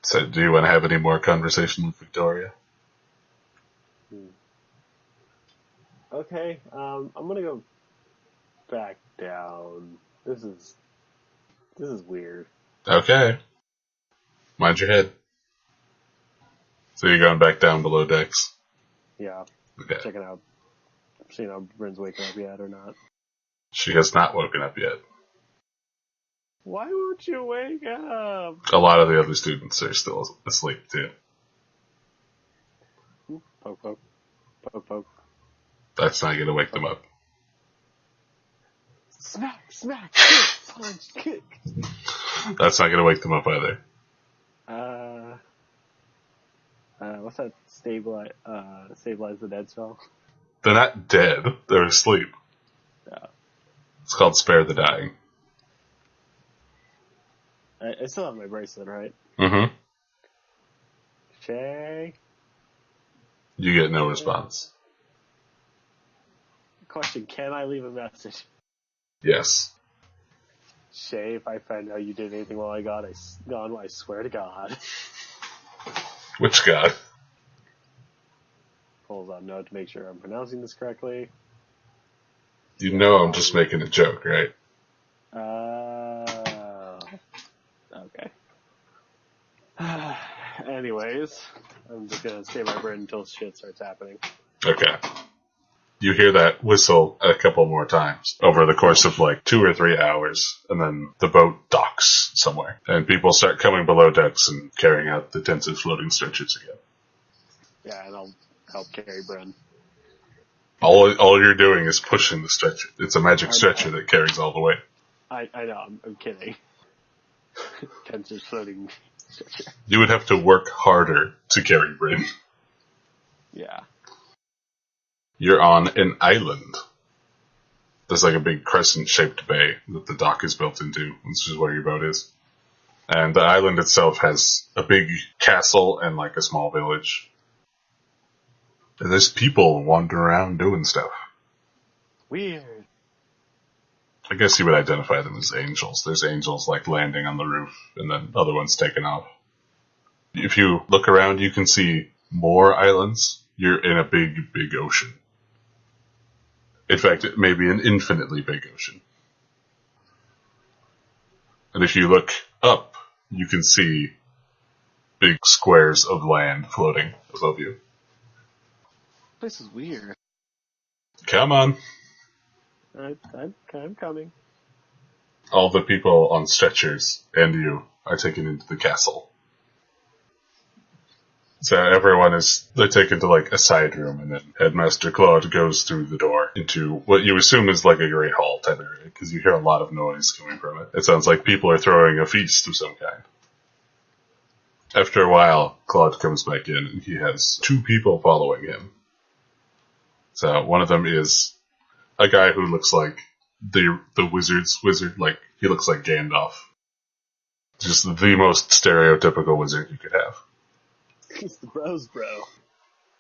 So do you want to have any more conversation with Victoria? Okay, I'm gonna go back down. This is weird. Okay. Mind your head. So you're going back down below decks? Yeah. Okay. Checking out, seeing how Bryn's waking up yet or not. She has not woken up yet. Why won't you wake up? A lot of the other students are still asleep too. Poke, poke. Poke, poke. That's not going to wake them up. Smack, smack, kick, punch, kick. That's not going to wake them up either. What's that stabilize the dead spell? They're not dead. They're asleep. Yeah. It's called Spare the Dying. I still have my bracelet, right? Mm-hmm. Shay? You get no response. Question, can I leave a message? Yes. Shay, if I find out you did anything while I gone, I swear to God. Which god? Pulls out a note to make sure I'm pronouncing this correctly. You know I'm just making a joke, right? Okay. Anyways, I'm just gonna stay my brain until shit starts happening. Okay. You hear that whistle a couple more times over the course of like 2 or 3 hours, and then the boat docks somewhere, and people start coming below decks and carrying out the tents and floating stretchers again. Yeah, and I'll help carry Bryn. All you're doing is pushing the stretcher. It's a magic stretcher that carries all the weight. I know, I'm kidding. Tents is floating stretcher. You would have to work harder to carry Bryn. Yeah. You're on an island. There's like a big crescent-shaped bay that the dock is built into, which is where your boat is. And the island itself has a big castle and like a small village. And there's people wandering around doing stuff. Weird. I guess you would identify them as angels. There's angels like landing on the roof and then other ones taking off. If you look around, you can see more islands. You're in a big, big ocean. In fact, it may be an infinitely big ocean. And if you look Up, you can see big squares of land floating above you. This is weird. Come on. I'm coming. All the people on stretchers and you are taken into the castle. So they're taken to like a side room, and then Headmaster Claude goes through the door into what you assume is like a great hall type area, because you hear a lot of noise coming from it. It sounds like people are throwing a feast of some kind. After a while, Claude comes back in, and he has two people following him. So one of them is a guy who looks like the wizard's wizard, like he looks like Gandalf. Just the most stereotypical wizard you could have. He's the bros, bro.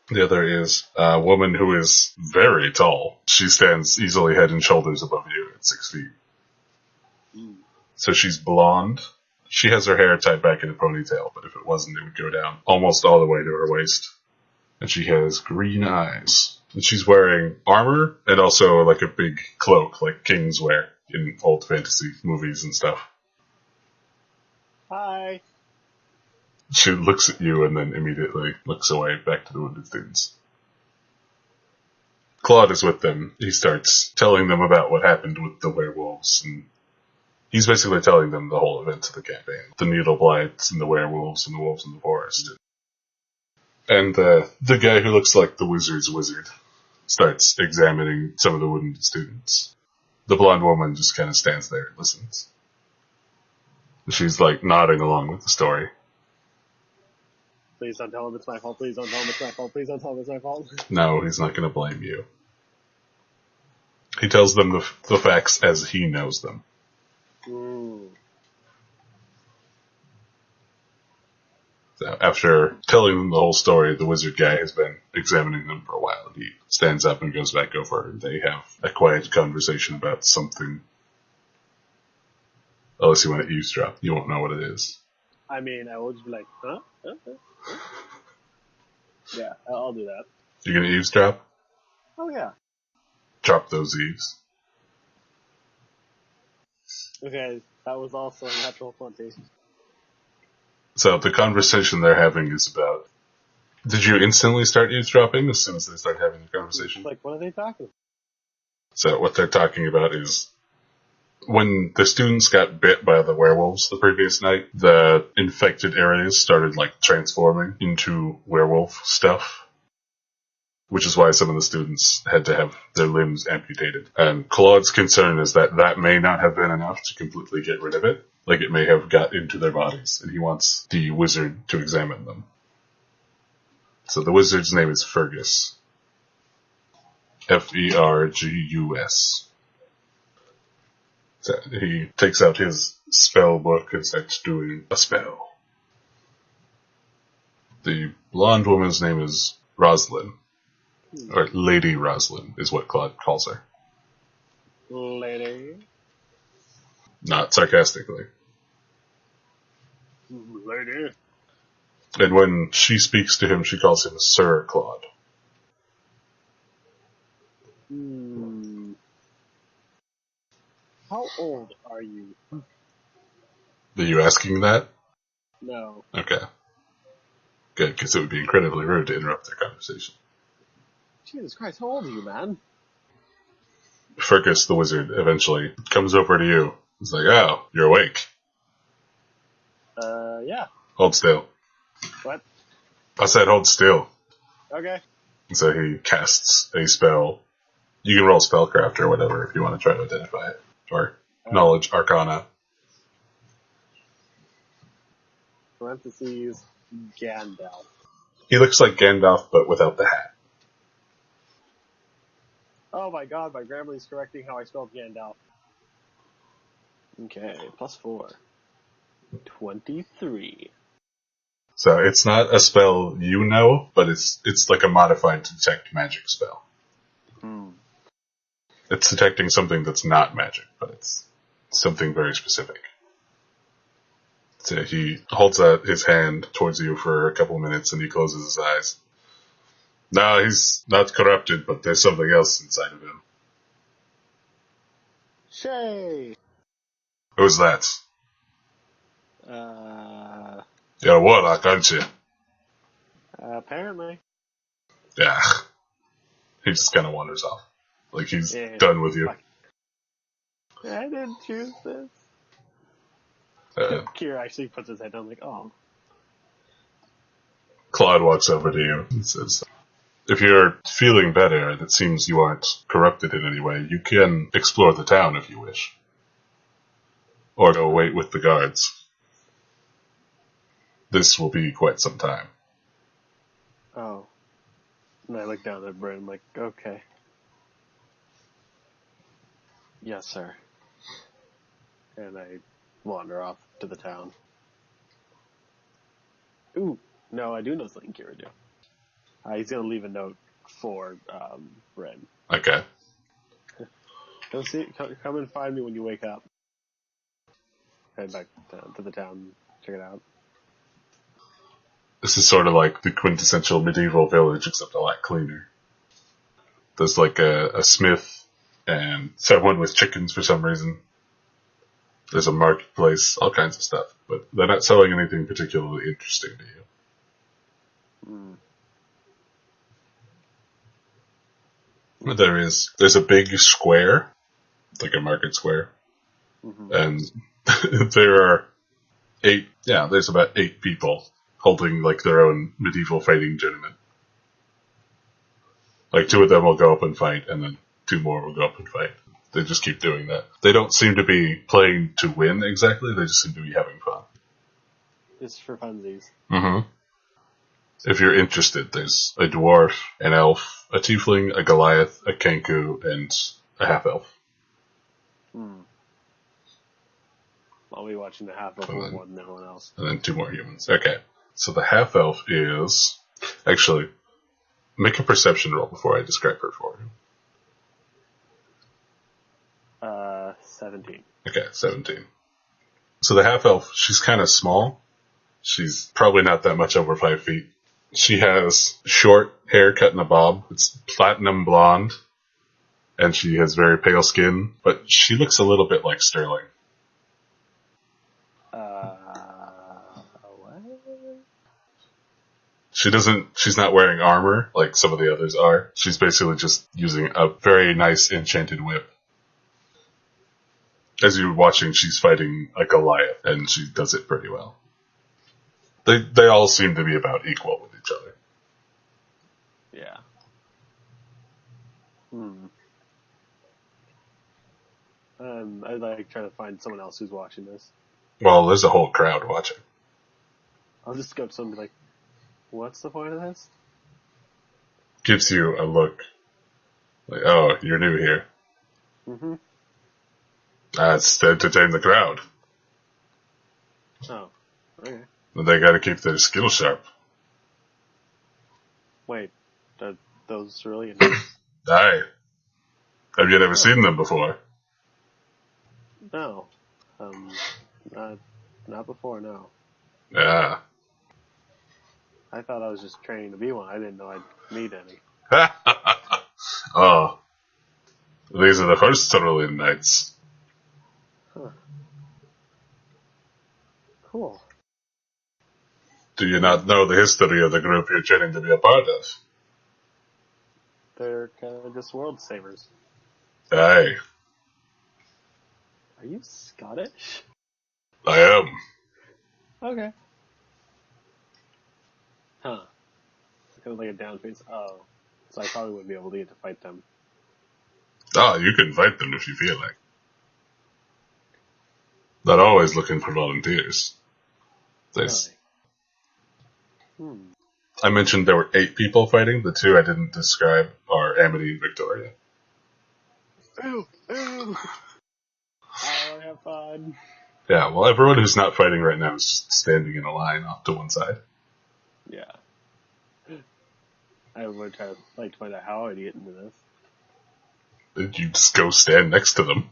The other is a woman who is very tall. She stands easily head and shoulders above you at 6 feet. So she's blonde. She has her hair tied back in a ponytail, but if it wasn't, it would go down almost all the way to her waist. And she has green eyes. And she's wearing armor and also like a big cloak like kings wear in old fantasy movies and stuff. Hi. She looks at you and then immediately looks away back to the wounded students. Claude is with them. He starts telling them about what happened with the werewolves, and he's basically telling them the whole event of the campaign. The needle blights and the werewolves and the wolves in the forest. And the guy who looks like the wizard's wizard starts examining some of the wounded students. The blonde woman just kind of stands there and listens. She's like nodding along with the story. Please don't tell him it's my fault. Please don't tell him it's my fault. Please don't tell him it's my fault. No, he's not going to blame you. He tells them the facts as he knows them. So after telling them the whole story, the wizard guy has been examining them for a while. And he stands up and goes back over, and they have a quiet conversation about something. Unless you want to eavesdrop, you won't know what it is. I mean, I will just be like, huh? Yeah, I'll do that. You're going to eavesdrop? Oh, yeah. Drop those eaves. Okay, that was also a natural 20. So the conversation they're having is about... Did you instantly start eavesdropping as soon as they start having the conversation? Like, what are they talking about? So what they're talking about is... When the students got bit by the werewolves the previous night, the infected areas started, like, transforming into werewolf stuff. Which is why some of the students had to have their limbs amputated. And Claude's concern is that that may not have been enough to completely get rid of it. Like, it may have got into their bodies, and he wants the wizard to examine them. So the wizard's name is Fergus. Fergus. So he takes out his spell book and starts doing a spell. The blonde woman's name is Roslyn. Or Lady Roslyn is what Claude calls her. Lady. Not sarcastically. Lady. And when she speaks to him, she calls him Sir Claude. How old are you? Are you asking that? No. Okay. Good, because it would be incredibly rude to interrupt their conversation. Jesus Christ, how old are you, man? Fergus, the wizard, eventually comes over to you. He's like, oh, you're awake. Yeah. Hold still. What? I said hold still. Okay. And so he casts a spell. You can roll spellcraft or whatever if you want to try to identify it. Or knowledge arcana. Parentheses, Gandalf. He looks like Gandalf, but without the hat. Oh my god, my Grammarly's correcting how I spelled Gandalf. Okay, +4. 23. So it's not a spell you know, but it's like a modified detect magic spell. It's detecting something that's not magic, but it's something very specific. So he holds out his hand towards you for a couple minutes and he closes his eyes. No, he's not corrupted, but there's something else inside of him. Shay! Who's that? You're a warlock, aren't you? Apparently. Yeah. He just kind of wanders off. Like he's Yeah, done with you. fuck. I didn't choose this. Uh, Keir actually puts his head down like, oh. Claude walks over to you and says, if you're feeling better and it seems you aren't corrupted in any way, you can explore the town if you wish. Or go wait with the guards. This will be quite some time. Oh. And I look down at Bryn like, okay. Yes, sir. And I wander off to the town. Ooh, no, I do know something Keir would do. He's gonna leave a note for Bryn. Okay. Come and find me when you wake up. Head back to the town, check it out. This is sort of like the quintessential medieval village, except a lot cleaner. There's like a smith and someone with chickens for some reason. There's a marketplace, all kinds of stuff. But they're not selling anything particularly interesting to you. There's a big square, like a market square, and there are there's about 8 people holding like their own medieval fighting tournament. Like 2 of them will go up and fight, and then 2 more will go up and fight. They just keep doing that. They don't seem to be playing to win exactly, they just seem to be having fun. It's for funsies. Mm-hmm. If you're interested, there's a dwarf, an elf, a tiefling, a Goliath, a Kenku, and a half-elf. I'll be watching the half-elf more than everyone else. And then 2 more humans. Okay. So the half-elf is... Actually, make a perception roll before I describe her for you. 17. Okay, 17. So the half-elf, she's kind of small. She's probably not that much over 5 feet. She has short hair cut in a bob. It's platinum blonde. And she has very pale skin. But she looks a little bit like Sterling. What? She's not wearing armor like some of the others are. She's basically just using a very nice enchanted whip. As you're watching, she's fighting a Goliath, and she does it pretty well. They all seem to be about equal with each other. Yeah. I'd like try to find someone else who's watching this. Well, there's a whole crowd watching. I'll just go to someone and be like, what's the point of this? Gives you a look. Like, oh, you're new here. Mm-hmm. That's to entertain the crowd. Oh, okay. They gotta keep their skills sharp. Wait, are those really intense? Aye. Have you never seen them before? No. Not before, no. Yeah. I thought I was just training to be one. I didn't know I'd need any. Oh. These are the first Cerulean Knights. Huh. Cool. Do you not know the history of the group you're training to be a part of? They're kind of just world savers. Aye. Are you Scottish? I am. Okay. Huh. Kind of like a down face. Oh. So I probably wouldn't be able to get to fight them. Ah, you can fight them if you feel like. Not always looking for volunteers. Really? I mentioned there were 8 people fighting. The 2 I didn't describe are Amity and Victoria. Ooh! Ooh! I want to have fun. Yeah, well, everyone who's not fighting right now is just standing in a line off to one side. Yeah. I would like to find out how I'd get into this. Did you just go stand next to them?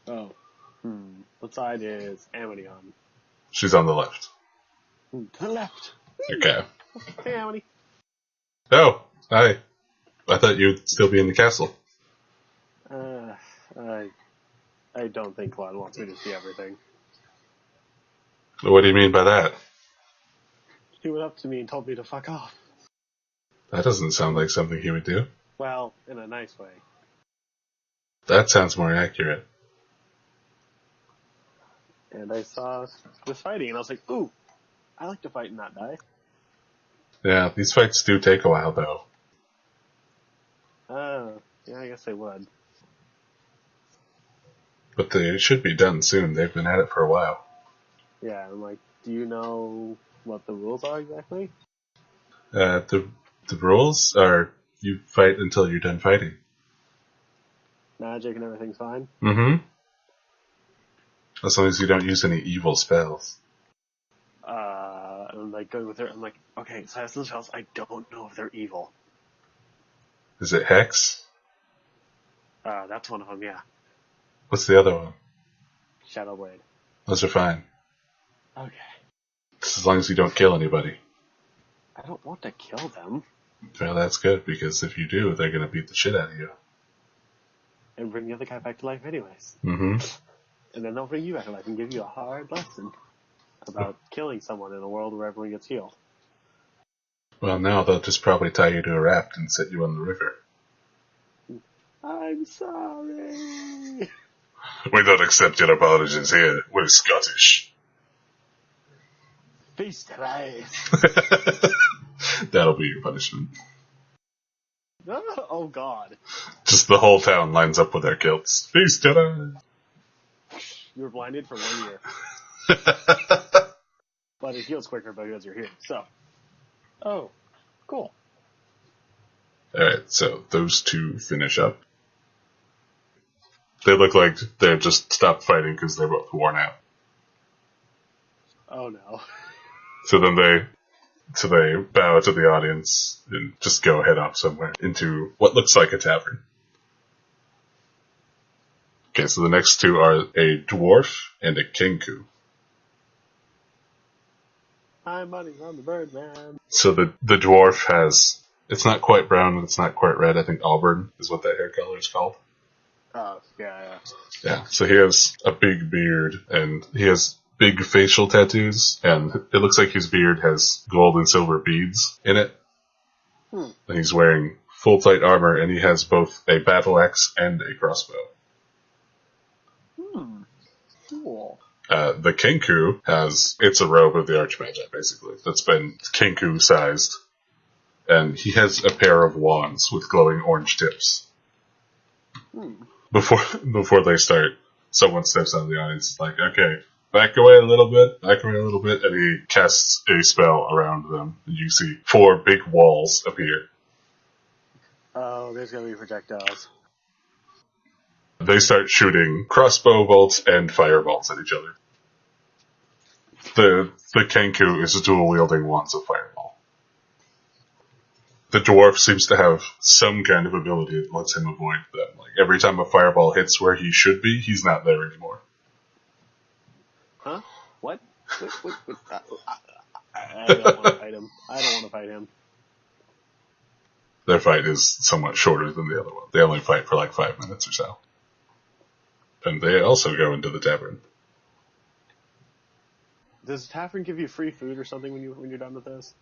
Oh. What side is Amity on? She's on the left. To the left. Okay. Hey, Amity. Oh, hi. I thought you'd still be in the castle. I don't think Claude wants me to see everything. What do you mean by that? He went up to me and told me to fuck off. That doesn't sound like something he would do. Well, in a nice way. That sounds more accurate. And I saw this fighting, and I was like, ooh, I like to fight and not die. Yeah, these fights do take a while, though. Yeah, I guess they would. But they should be done soon. They've been at it for a while. Yeah, I'm like, do you know what the rules are exactly? The rules are you fight until you're done fighting. Magic and everything's fine? Mm-hmm. As long as you don't use any evil spells. I'm like going with her. I'm like, okay, so I have some spells. I don't know if they're evil. Is it Hex? That's one of them, yeah. What's the other one? Shadow Blade. Those are fine. Okay. As long as you don't kill anybody. I don't want to kill them. Well, that's good, because if you do, they're going to beat the shit out of you. And bring the other guy back to life anyways. Mm-hmm. And then they'll bring you back to life and give you a hard lesson about killing someone in a world where everyone gets healed. Well, now they'll just probably tie you to a raft and set you on the river. I'm sorry. We don't accept your apologies here. We're Scottish. Feast rise. That'll be your punishment. Oh, God. Just the whole town lines up with their kilts. Feast dinner! You were blinded for 1 year. But it heals quicker because you're here, so. Oh, cool. Alright, so those two finish up. They look like they've just stopped fighting because they're both worn out. Oh, no. So then they bow to the audience and just go head off somewhere into what looks like a tavern. Okay, so the next two are a dwarf and a kenku. I'm Money on the Birdman. So the dwarf has, it's not quite brown and it's not quite red. I think auburn is what that hair color is called. Oh, yeah. Yeah, so he has a big beard and he has big facial tattoos, and it looks like his beard has gold and silver beads in it. And he's wearing full plate armor, and he has both a battle axe and a crossbow. Cool. The kenku it's a robe of the Archmagi, basically, that's been kenku sized. And he has a pair of wands with glowing orange tips. Before they start, someone steps out of the audience, like, okay, back away a little bit, and he casts a spell around them. And you see 4 big walls appear. Oh, there's gonna be projectiles. They start shooting crossbow bolts and fireballs at each other. The kenku is dual wielding wands of fireball. The dwarf seems to have some kind of ability that lets him avoid them. Like, every time a fireball hits where he should be, he's not there anymore. Huh? What? I don't want to fight him. Their fight is somewhat shorter than the other one. They only fight for like 5 minutes or so. And they also go into the tavern. Does the tavern give you free food or something when you're done with this?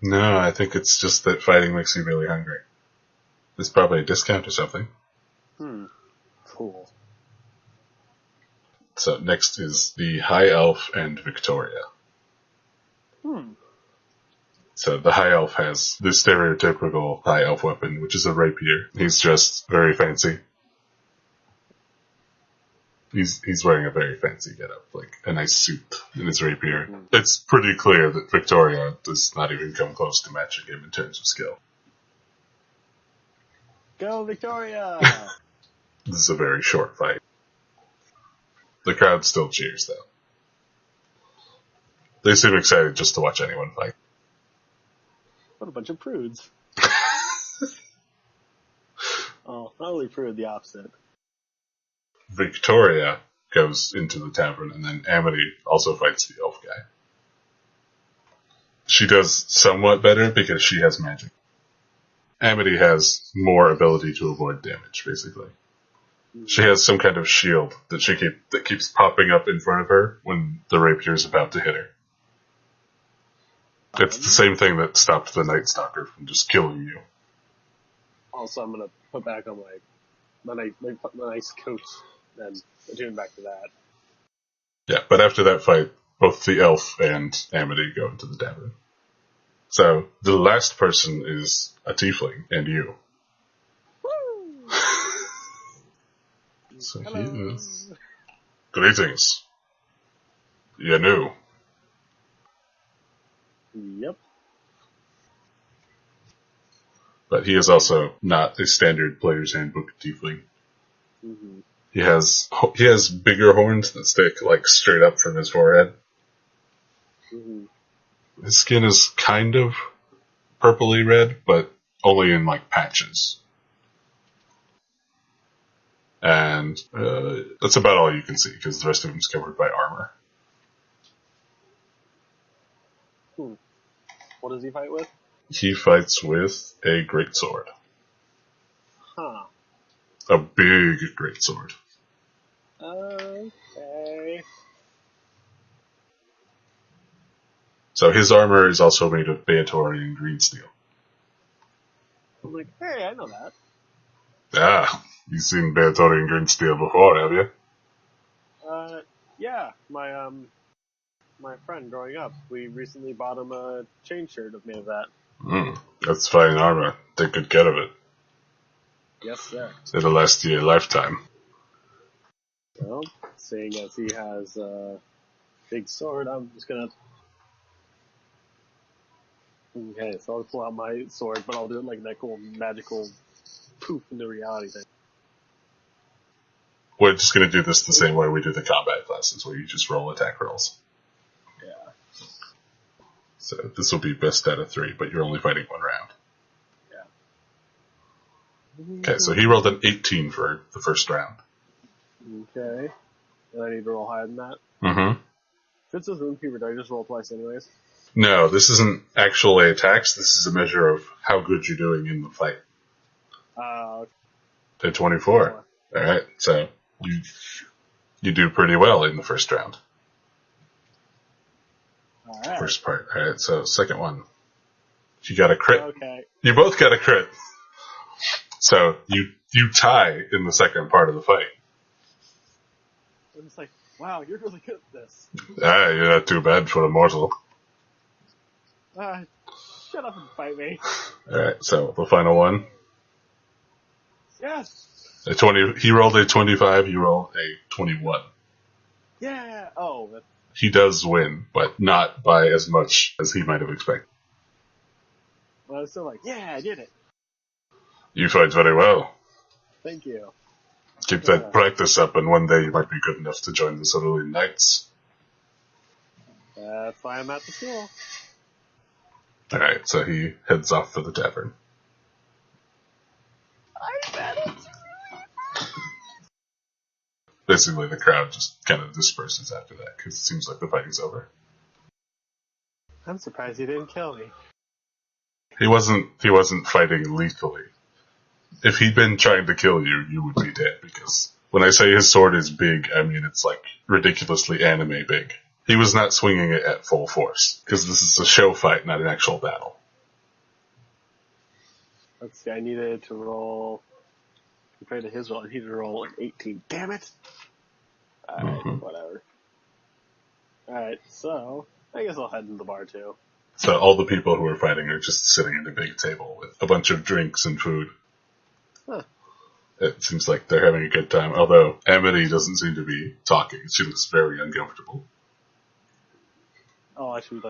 No, I think it's just that fighting makes you really hungry. There's probably a discount or something. Cool. So next is the High Elf and Victoria. So the High Elf has the stereotypical High Elf weapon, which is a rapier. He's dressed very fancy. He's wearing a very fancy getup, like a nice suit and his rapier. It's pretty clear that Victoria does not even come close to matching him in terms of skill. Go, Victoria! This is a very short fight. The crowd still cheers, though. They seem excited just to watch anyone fight. What a bunch of prudes. Oh, not really prude, the opposite. Victoria goes into the tavern, and then Amity also fights the elf guy. She does somewhat better because she has magic. Amity has more ability to avoid damage, basically. She has some kind of shield that that keeps popping up in front of her when the rapier is about to hit her. It's the same thing that stopped the Night Stalker from just killing you. Also, I'm gonna put back on my nice coat and attune back to that. Yeah, but after that fight, both the elf and Amity go into the tavern. So the last person is a tiefling and you. Woo! So Hello. he is. Greetings. You new. Yep. But he is also not a standard player's handbook tiefling. Mm-hmm. He has bigger horns that stick like straight up from his forehead. Mm-hmm. His skin is kind of purpley red, but only in like patches. And that's about all you can see because the rest of him is covered by armor. What does he fight with? He fights with a greatsword. Huh. A big greatsword. Okay. So his armor is also made of Beatorian green steel. I'm like, hey, I know that. Ah, you've seen Beatorian green steel before, have you? Yeah. My friend growing up, we recently bought him a chain shirt made of that. That's fine armor. Take good care of it. Yes, sir. It'll last you a lifetime. Well, seeing as he has a big sword, I'm just gonna. Okay, so I'll pull out my sword, but I'll do it like that cool magical poof into reality thing. We're just going to do this the same way we do the combat classes, where you just roll attack rolls. Yeah. So this will be best out of 3, but you're only fighting 1 round. Yeah. Okay, so he rolled an 18 for the first round. Okay. And I need to roll higher than that? Mm-hmm. If it's a Rune Fever, do I just roll twice anyways? No, this isn't actually attacks. This is a measure of how good you're doing in the fight. To 24. Alright, so you do pretty well in the first round. Alright. First part. Alright, so second one. You got a crit. Okay. You both got a crit. So you tie in the second part of the fight. I'm just like, wow, you're really good at this. Ah, you're not too bad for a mortal. Shut up and fight me. Alright, so the final one. Yes! He rolled a 25, you rolled a 21. Yeah! Oh, that's... He does win, but not by as much as he might have expected. Well, I was still like, yeah, I did it. You fight very well. Thank you. Keep that practice up, and one day you might be good enough to join the Cerulean Knights. That's why I'm at the school. Alright, so he heads off for the tavern. I bet it! Basically, the crowd just kind of disperses after that, because it seems like the fighting's over. I'm surprised he didn't kill me. He wasn't fighting lethally. If he'd been trying to kill you, you would be dead, because when I say his sword is big, I mean it's like ridiculously anime big. He was not swinging it at full force, because this is a show fight, not an actual battle. Let's see, I needed to roll... Compared to his roll, I needed to roll an 18. Damn it! Alright, whatever. Alright, so... I guess I'll head into the bar, too. So all the people who are fighting are just sitting at a big table with a bunch of drinks and food. Huh. It seems like they're having a good time, although Amity doesn't seem to be talking. She looks very uncomfortable. I'll actually,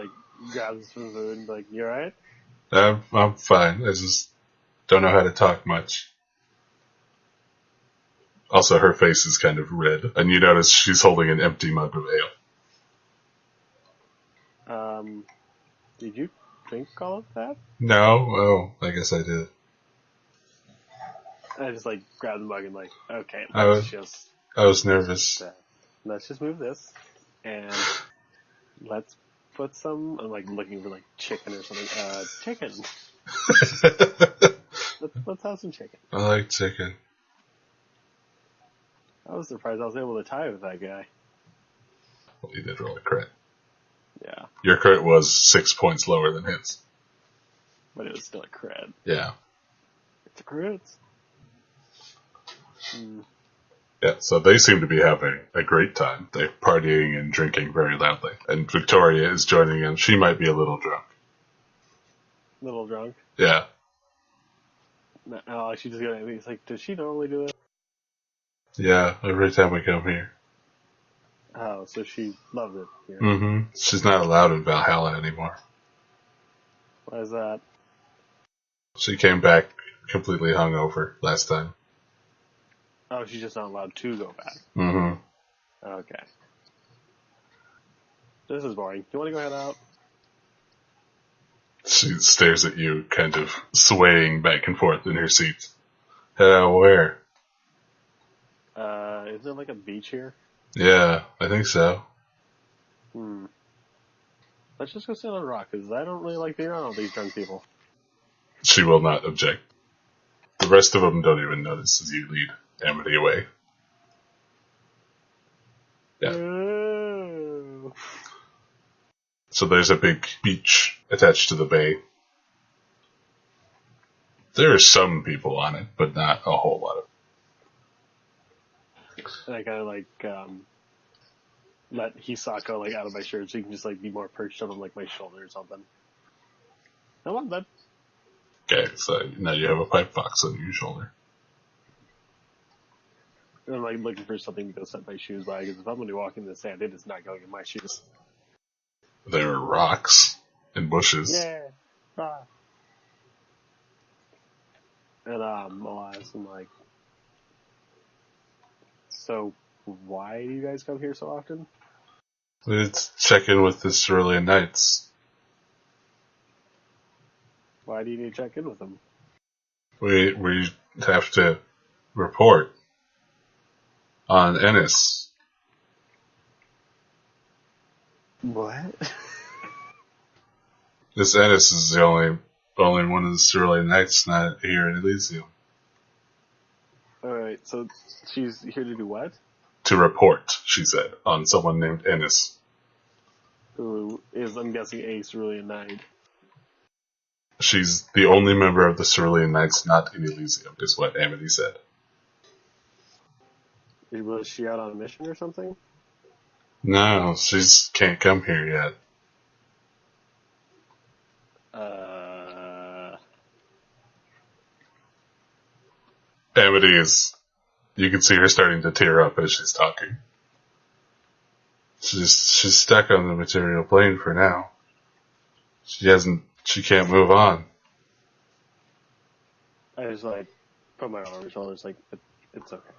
grab some food and be like, you alright? I'm fine. I just don't know how to talk much. Also, her face is kind of red, and you notice she's holding an empty mug of ale. Did you drink all of that? No? Oh, I guess I did. I just, grab the mug and, okay, I was nervous. Let's just move this, and let's put some, I'm, looking for, chicken or something. Chicken! Let's have some chicken. I like chicken. I was surprised I was able to tie with that guy. Well, you did roll a crit. Yeah, Your crit was 6 points lower than his. but it was still a crit. Yeah. It's a crit. Hmm. Yeah, so they seem to be having a great time. They're partying and drinking very loudly. And Victoria is joining in. She might be a little drunk. Little drunk. Yeah. No, she just got. He's like, does she normally do it? Yeah, every time we come here. Oh, so she loves it here. Mm-hmm. She's not allowed in Valhalla anymore. Why is that? She came back completely hungover last time. Oh, she's just not allowed to go back. Mm-hmm. Okay. This is boring. You want to go head out? She stares at you, kind of swaying back and forth in her seat. Where? Is there like a beach here? Yeah, I think so. Let's just go sit on a rock, because I don't really like being around all these drunk people. She will not object. The rest of them don't even notice as you lead Amity away. Yeah. No. So there's a big beach attached to the bay. There are some people on it, but not a whole lot of them. And I kind of let Hisako out of my shirt so he can just be more perched on my shoulder or something. I want that. Okay, so now you have a pipe box on your shoulder. And I'm looking for something to go set my shoes by, because if I'm going to be walking in the sand, it is not going in my shoes. There are rocks and bushes. Yeah. Ah. And I'll ask him so why do you guys come here so often? Let's check in with the Cerulean Knights. Why do you need to check in with them? We have to report on Ennis. What? This Ennis is the only one of the Cerulean Knights not here in Elysium. Alright, so she's here to do what? To report, she said, on someone named Ennis. Who is, I'm guessing, a Cerulean Knight. She's the only member of the Cerulean Knights not in Elysium, is what Amity said. Was she out on a mission or something? No, she can't come here yet. Amity is... You can see her starting to tear up as she's talking. She's stuck on the material plane for now. She can't move on. I just put my arm on her shoulders but it's okay.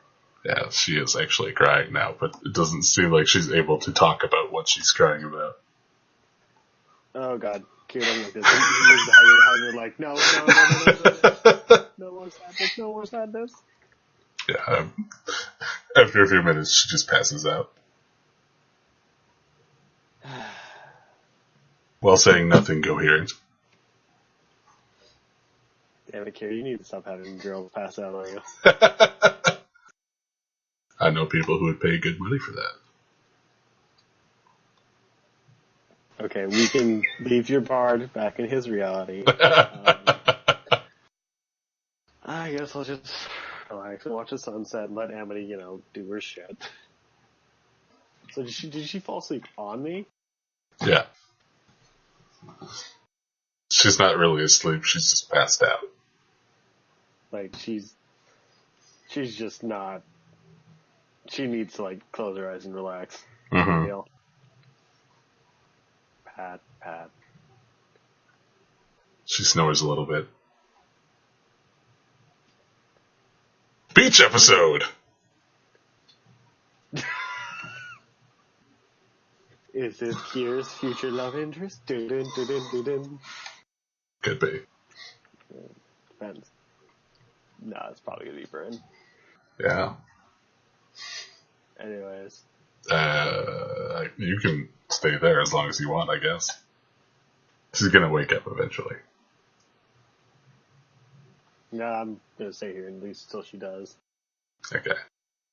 Yeah, she is actually crying now, but it doesn't seem like she's able to talk about what she's crying about. Oh god, Keir doesn't like this. He moves behind her, no. No more sadness, no more sadness. Yeah, after a few minutes, she just passes out. While saying nothing coherent. Damn it, Keir, you need to stop having girls pass out on you. I know people who would pay good money for that. Okay, we can leave your bard back in his reality. I guess I'll just relax and watch the sunset and let Amity, do her shit. So did she fall asleep on me? Yeah. She's not really asleep, she's just passed out. She's just not... She needs to, close her eyes and relax. Mm-hmm. Pat. She snores a little bit. Beach episode! Is this Keir's future love interest? Dun. Could be. Depends. No, it's probably gonna be Bryn. Yeah. Anyways. You can stay there as long as you want, I guess. She's gonna wake up eventually. No, I'm gonna stay here at least until she does. Okay.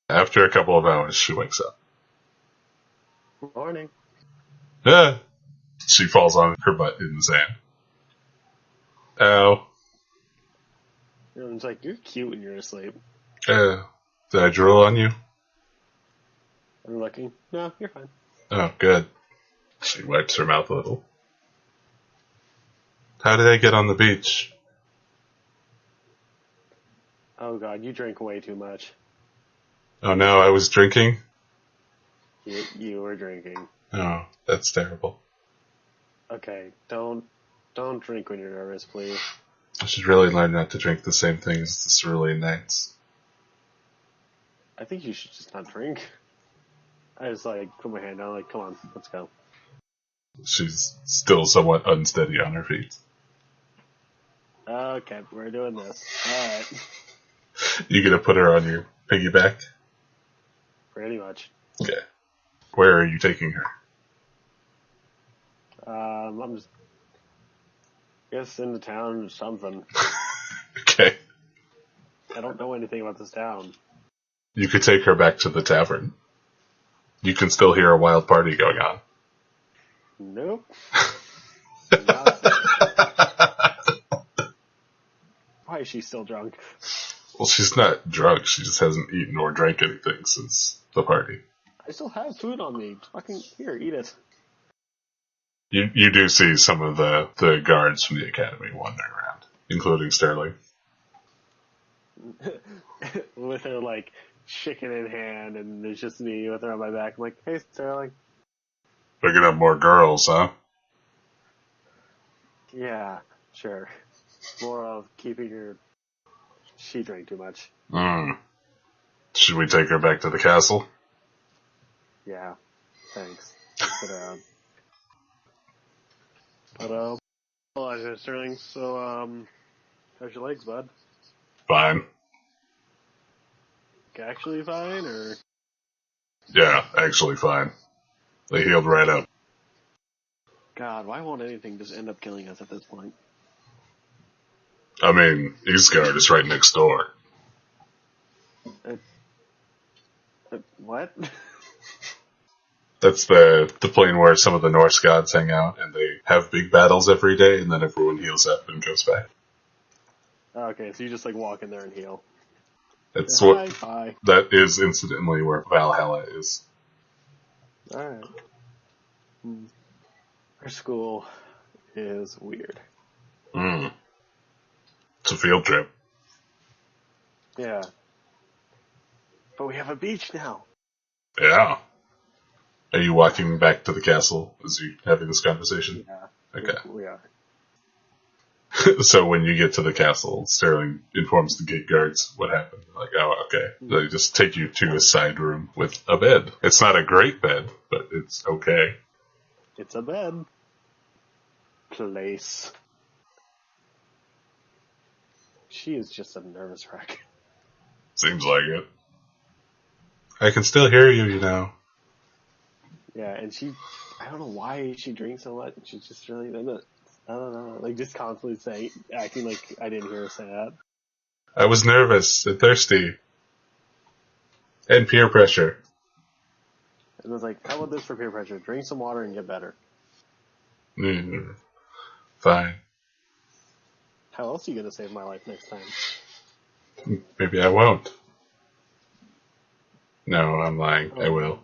After a couple of hours, she wakes up. Morning. Ah! She falls on her butt in the sand. Ow. It's like, you're cute when you're asleep. Did I drool on you? I'm looking. No, you're fine. Oh, good. She wipes her mouth a little. How did I get on the beach? Oh god, you drink way too much. Oh no, I was drinking? You were drinking. Oh, that's terrible. Okay, don't drink when you're nervous, please. I should really learn not to drink the same things the cerulean nights. I think you should just not drink. I just put my hand down, come on, let's go. She's still somewhat unsteady on her feet. Okay, we're doing this. Alright. You gonna put her on your piggyback? Pretty much. Okay. Where are you taking her? I'm just, guess into town or something. Okay. I don't know anything about this town. You could take her back to the tavern. You can still hear a wild party going on. Nope. Not there. Why is she still drunk? Well, she's not drunk. She just hasn't eaten or drank anything since the party. I still have food on me. Fucking here, eat it. You do see some of the guards from the academy wandering around, including Sterling. With her chicken in hand, and there's just me with her on my back. I'm like, hey, Sterling. Picking up more girls, huh? Yeah, sure. More of keeping her. She drank too much. Should we take her back to the castle? Yeah, thanks. Sit around. But well, Sterling. So how's your legs, bud? Fine. Actually fine, or? Yeah, actually fine. They healed right up. God, why won't anything just end up killing us at this point? I mean, Isgard is right next door. What? That's the plane where some of the Norse gods hang out, and they have big battles every day, and then everyone heals up and goes back. Okay, so you just walk in there and heal. That's Yeah, hi. That is incidentally where Valhalla is. Alright. Our school is weird. It's a field trip. Yeah. But we have a beach now. Yeah. Are you walking back to the castle as you're having this conversation? Yeah. Okay. We are. So when you get to the castle, Sterling informs the gate guards what happened. Like, oh, okay. They just take you to a side room with a bed. It's not a great bed, but it's okay. It's a bed. Place. She is just a nervous wreck. Seems like it. I can still hear you, you know. Yeah, and I don't know why she drinks so much. She's just really, I don't know, just constantly acting like I didn't hear her say that. I was nervous and thirsty. And peer pressure. And I was like, how about this for peer pressure? Drink some water and get better. Fine. How else are you going to save my life next time? Maybe I won't. No, I'm lying. Oh, I will.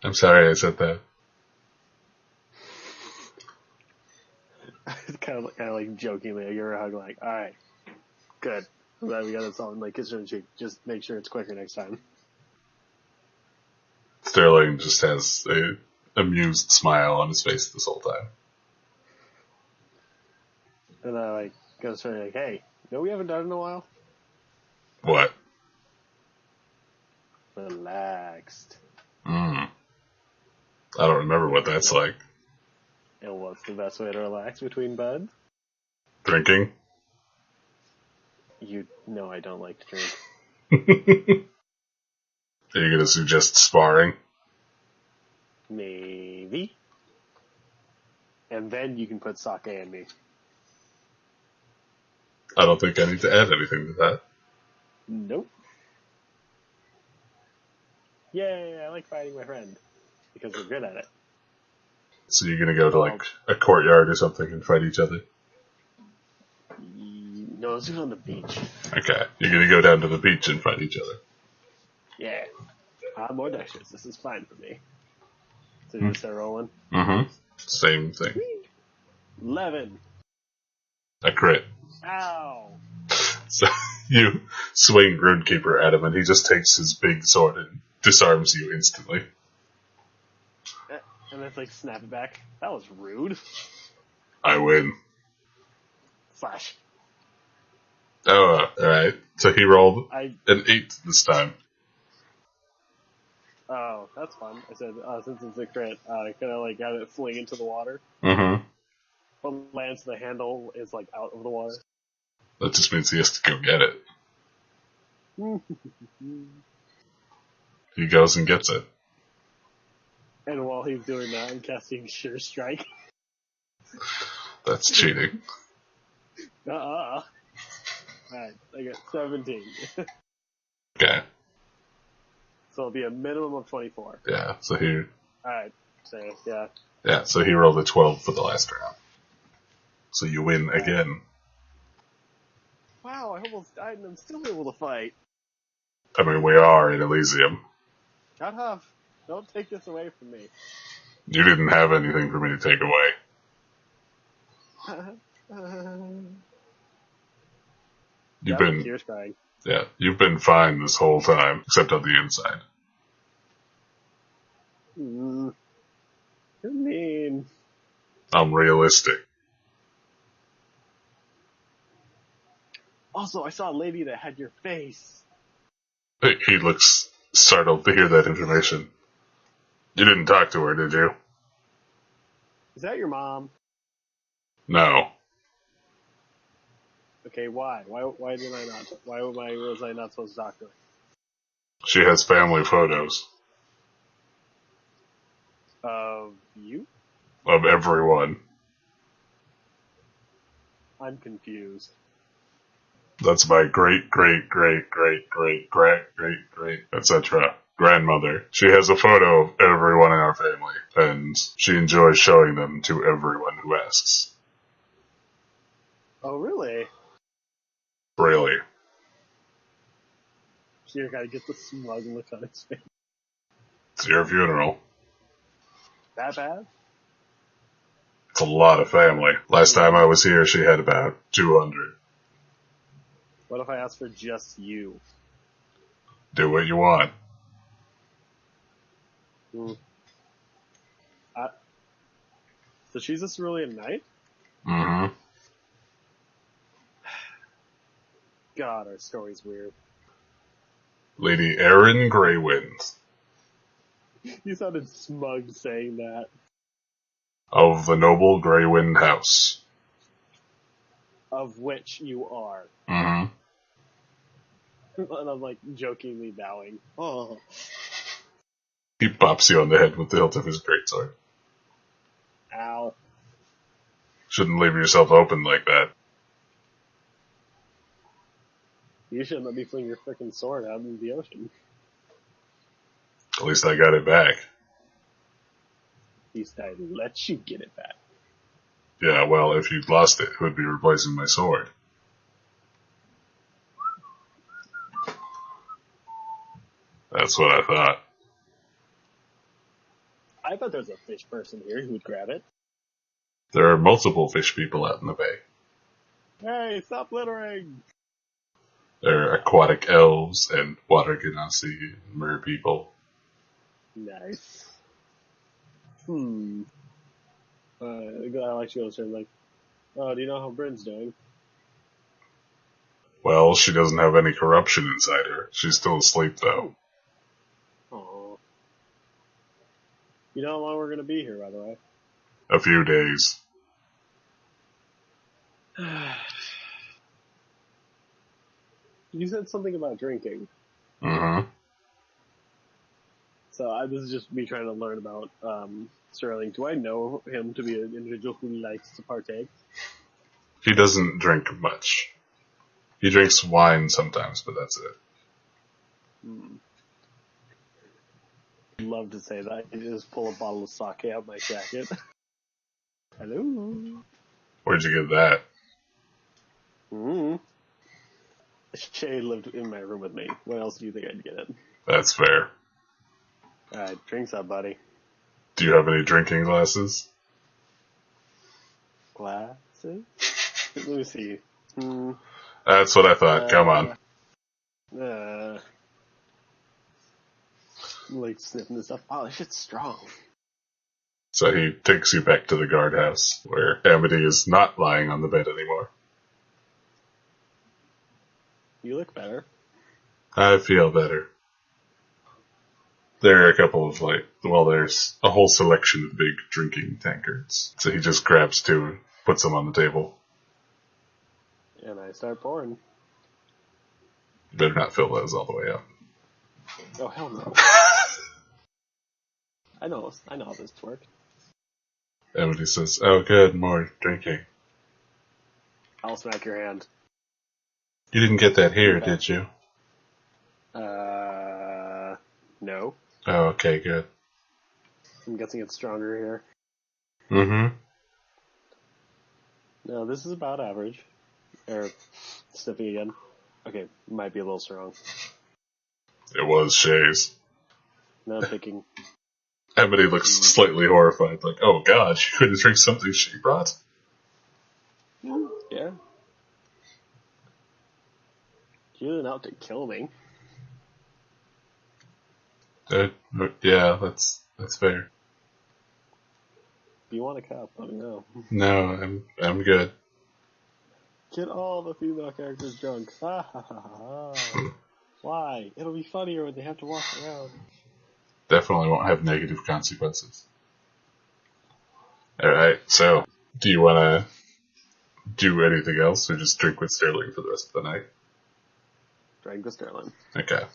I'm sorry I said that. kind of jokingly, I give her a hug, alright, good. I'm glad we got this on, kiss her on the cheek. Just make sure it's quicker next time. Sterling just has a amused smile on his face this whole time. And I go to her hey, no, we haven't done it in a while? What? Relaxed. I don't remember what that's like. And what's the best way to relax between buds? Drinking? You know I don't like to drink. Are you gonna suggest sparring? Maybe. And then you can put sake in me. I don't think I need to add anything to that. Nope. Yay, I like fighting my friend. Because we're good at it. So you're gonna go to like a courtyard or something and fight each other? No, let's do it on the beach. Okay, you're gonna go down to the beach and fight each other. Yeah. I'm more dexterous. This is fine for me. So you just start rolling. Mm-hmm. Same thing. 11. A crit. Ow. So you swing Runekeeper at him and he just takes his big sword and disarms you instantly. And it's like, snap it back. That was rude. I win. Slash. Oh, alright. So he rolled I. an 8 this time. Oh, that's fun. I said, since it's a crit, can I like have it fling into the water? Mm-hmm. But lands the handle is like out of the water. That just means he has to go get it. He goes and gets it. And while he's doing that, I'm casting Sure Strike. That's cheating. Alright, I got 17. Okay. So it'll be a minimum of 24. Yeah, so he... Alright, so yeah. Yeah, so he rolled a 12 for the last round. So you win again. Wow, I almost died and I'm still able to fight. I mean, we are in Elysium. Shut up. Don't take this away from me. You didn't have anything for me to take away. You've been... Keir's crying. Yeah, you've been fine this whole time, except on the inside. You're mean. I'm realistic. Also, I saw a lady that had your face. He looks startled to hear that information. You didn't talk to her, did you? Is that your mom? No. Okay, why? Why did I not? Why was I not supposed to talk to her? She has family photos. Of you? Of everyone. I'm confused. That's my great, etc. grandmother. She has a photo of everyone in our family, and she enjoys showing them to everyone who asks. Oh, really? Really. Keir gotta get the smug look on his face. It's your funeral. That bad? It's a lot of family. Last time I was here, she had about 200. What if I ask for just you? Do what you want. So she's a cerulean knight? Mm-hmm. God, our story's weird. Lady Erin Greywind. You sounded smug saying that. Of the noble Greywind house. Of which you are. Mm-hmm. And I'm like jokingly bowing. Oh. He pops you on the head with the hilt of his greatsword. Ow. Shouldn't leave yourself open like that. You shouldn't let me fling your frickin' sword out into the ocean. At least I got it back. At least I let you get it back. Yeah, well, if you'd lost it, who would be replacing my sword? That's what I thought. I thought there was a fish person here who would grab it. There are multiple fish people out in the bay. Hey, stop littering! There are aquatic elves and water genasi, mer people. Nice. I like to go to like, oh, do you know how Bryn's doing? Well, she doesn't have any corruption inside her. She's still asleep, though. Aww. You know how long we're gonna be here, by the way? A few days. You said something about drinking. Mm-hmm. So this is just me trying to learn about Sterling. Do I know him to be an individual who likes to partake? He doesn't drink much. He drinks wine sometimes, but that's it. love to say that. I just pull a bottle of sake out of my jacket. Hello. Where'd you get that? Shay lived in my room with me. What else do you think I'd get it? That's fair. Alright, drinks up, buddy. Do you have any drinking glasses? Glasses? Let me see. That's what I thought. Come on. Like sniffing this stuff. Oh, this shit's strong. So he takes you back to the guardhouse, where Amity is not lying on the bed anymore. You look better. I feel better. There are a couple of, there's a whole selection of big drinking tankards. So he just grabs two and puts them on the table. And I start pouring. You better not fill those all the way up. Oh, hell no. I know how this works. Amity says, "Oh good, more drinking." I'll smack your hand. You didn't get that here, did you? No. Oh, okay, good. I'm guessing it's stronger here. Mm-hmm. No, this is about average. Sniffing again. Okay, might be a little strong. It was Shay's. Now I'm thinking. Amity looks slightly horrified, like, oh god, you couldn't drink something she brought? Yeah. She wasn't out to kill me. Yeah, that's fair. If you want a cup, let me know. No, I'm good. Get all the female characters drunk. Ha ha ha ha. Why? It'll be funnier when they have to walk around. Definitely won't have negative consequences. Alright, so, do you want to do anything else, or just drink with Sterling for the rest of the night? Drink with Sterling. Okay.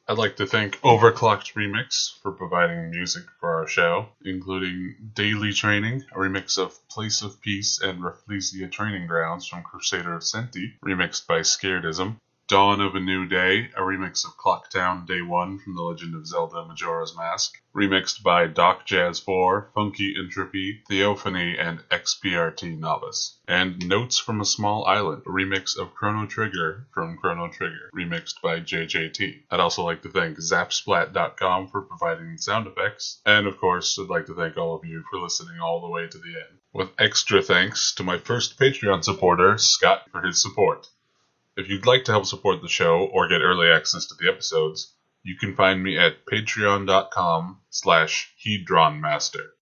I'd like to thank Overclocked Remix for providing music for our show, including Daily Training, a remix of Place of Peace and Rafflesia Training Grounds from Crusader of Senti, remixed by Scaredism. Dawn of a New Day, a remix of Clocktown Day 1 from The Legend of Zelda Majora's Mask, remixed by Doc Jazz 4, Funky Entropy, Theophany, and XPRT Novice. And Notes from a Small Island, a remix of Chrono Trigger from Chrono Trigger, remixed by JJT. I'd also like to thank Zapsplat.com for providing sound effects, and of course, I'd like to thank all of you for listening all the way to the end. With extra thanks to my first Patreon supporter, Scott, for his support. If you'd like to help support the show or get early access to the episodes, you can find me at patreon.com/hedronmaster.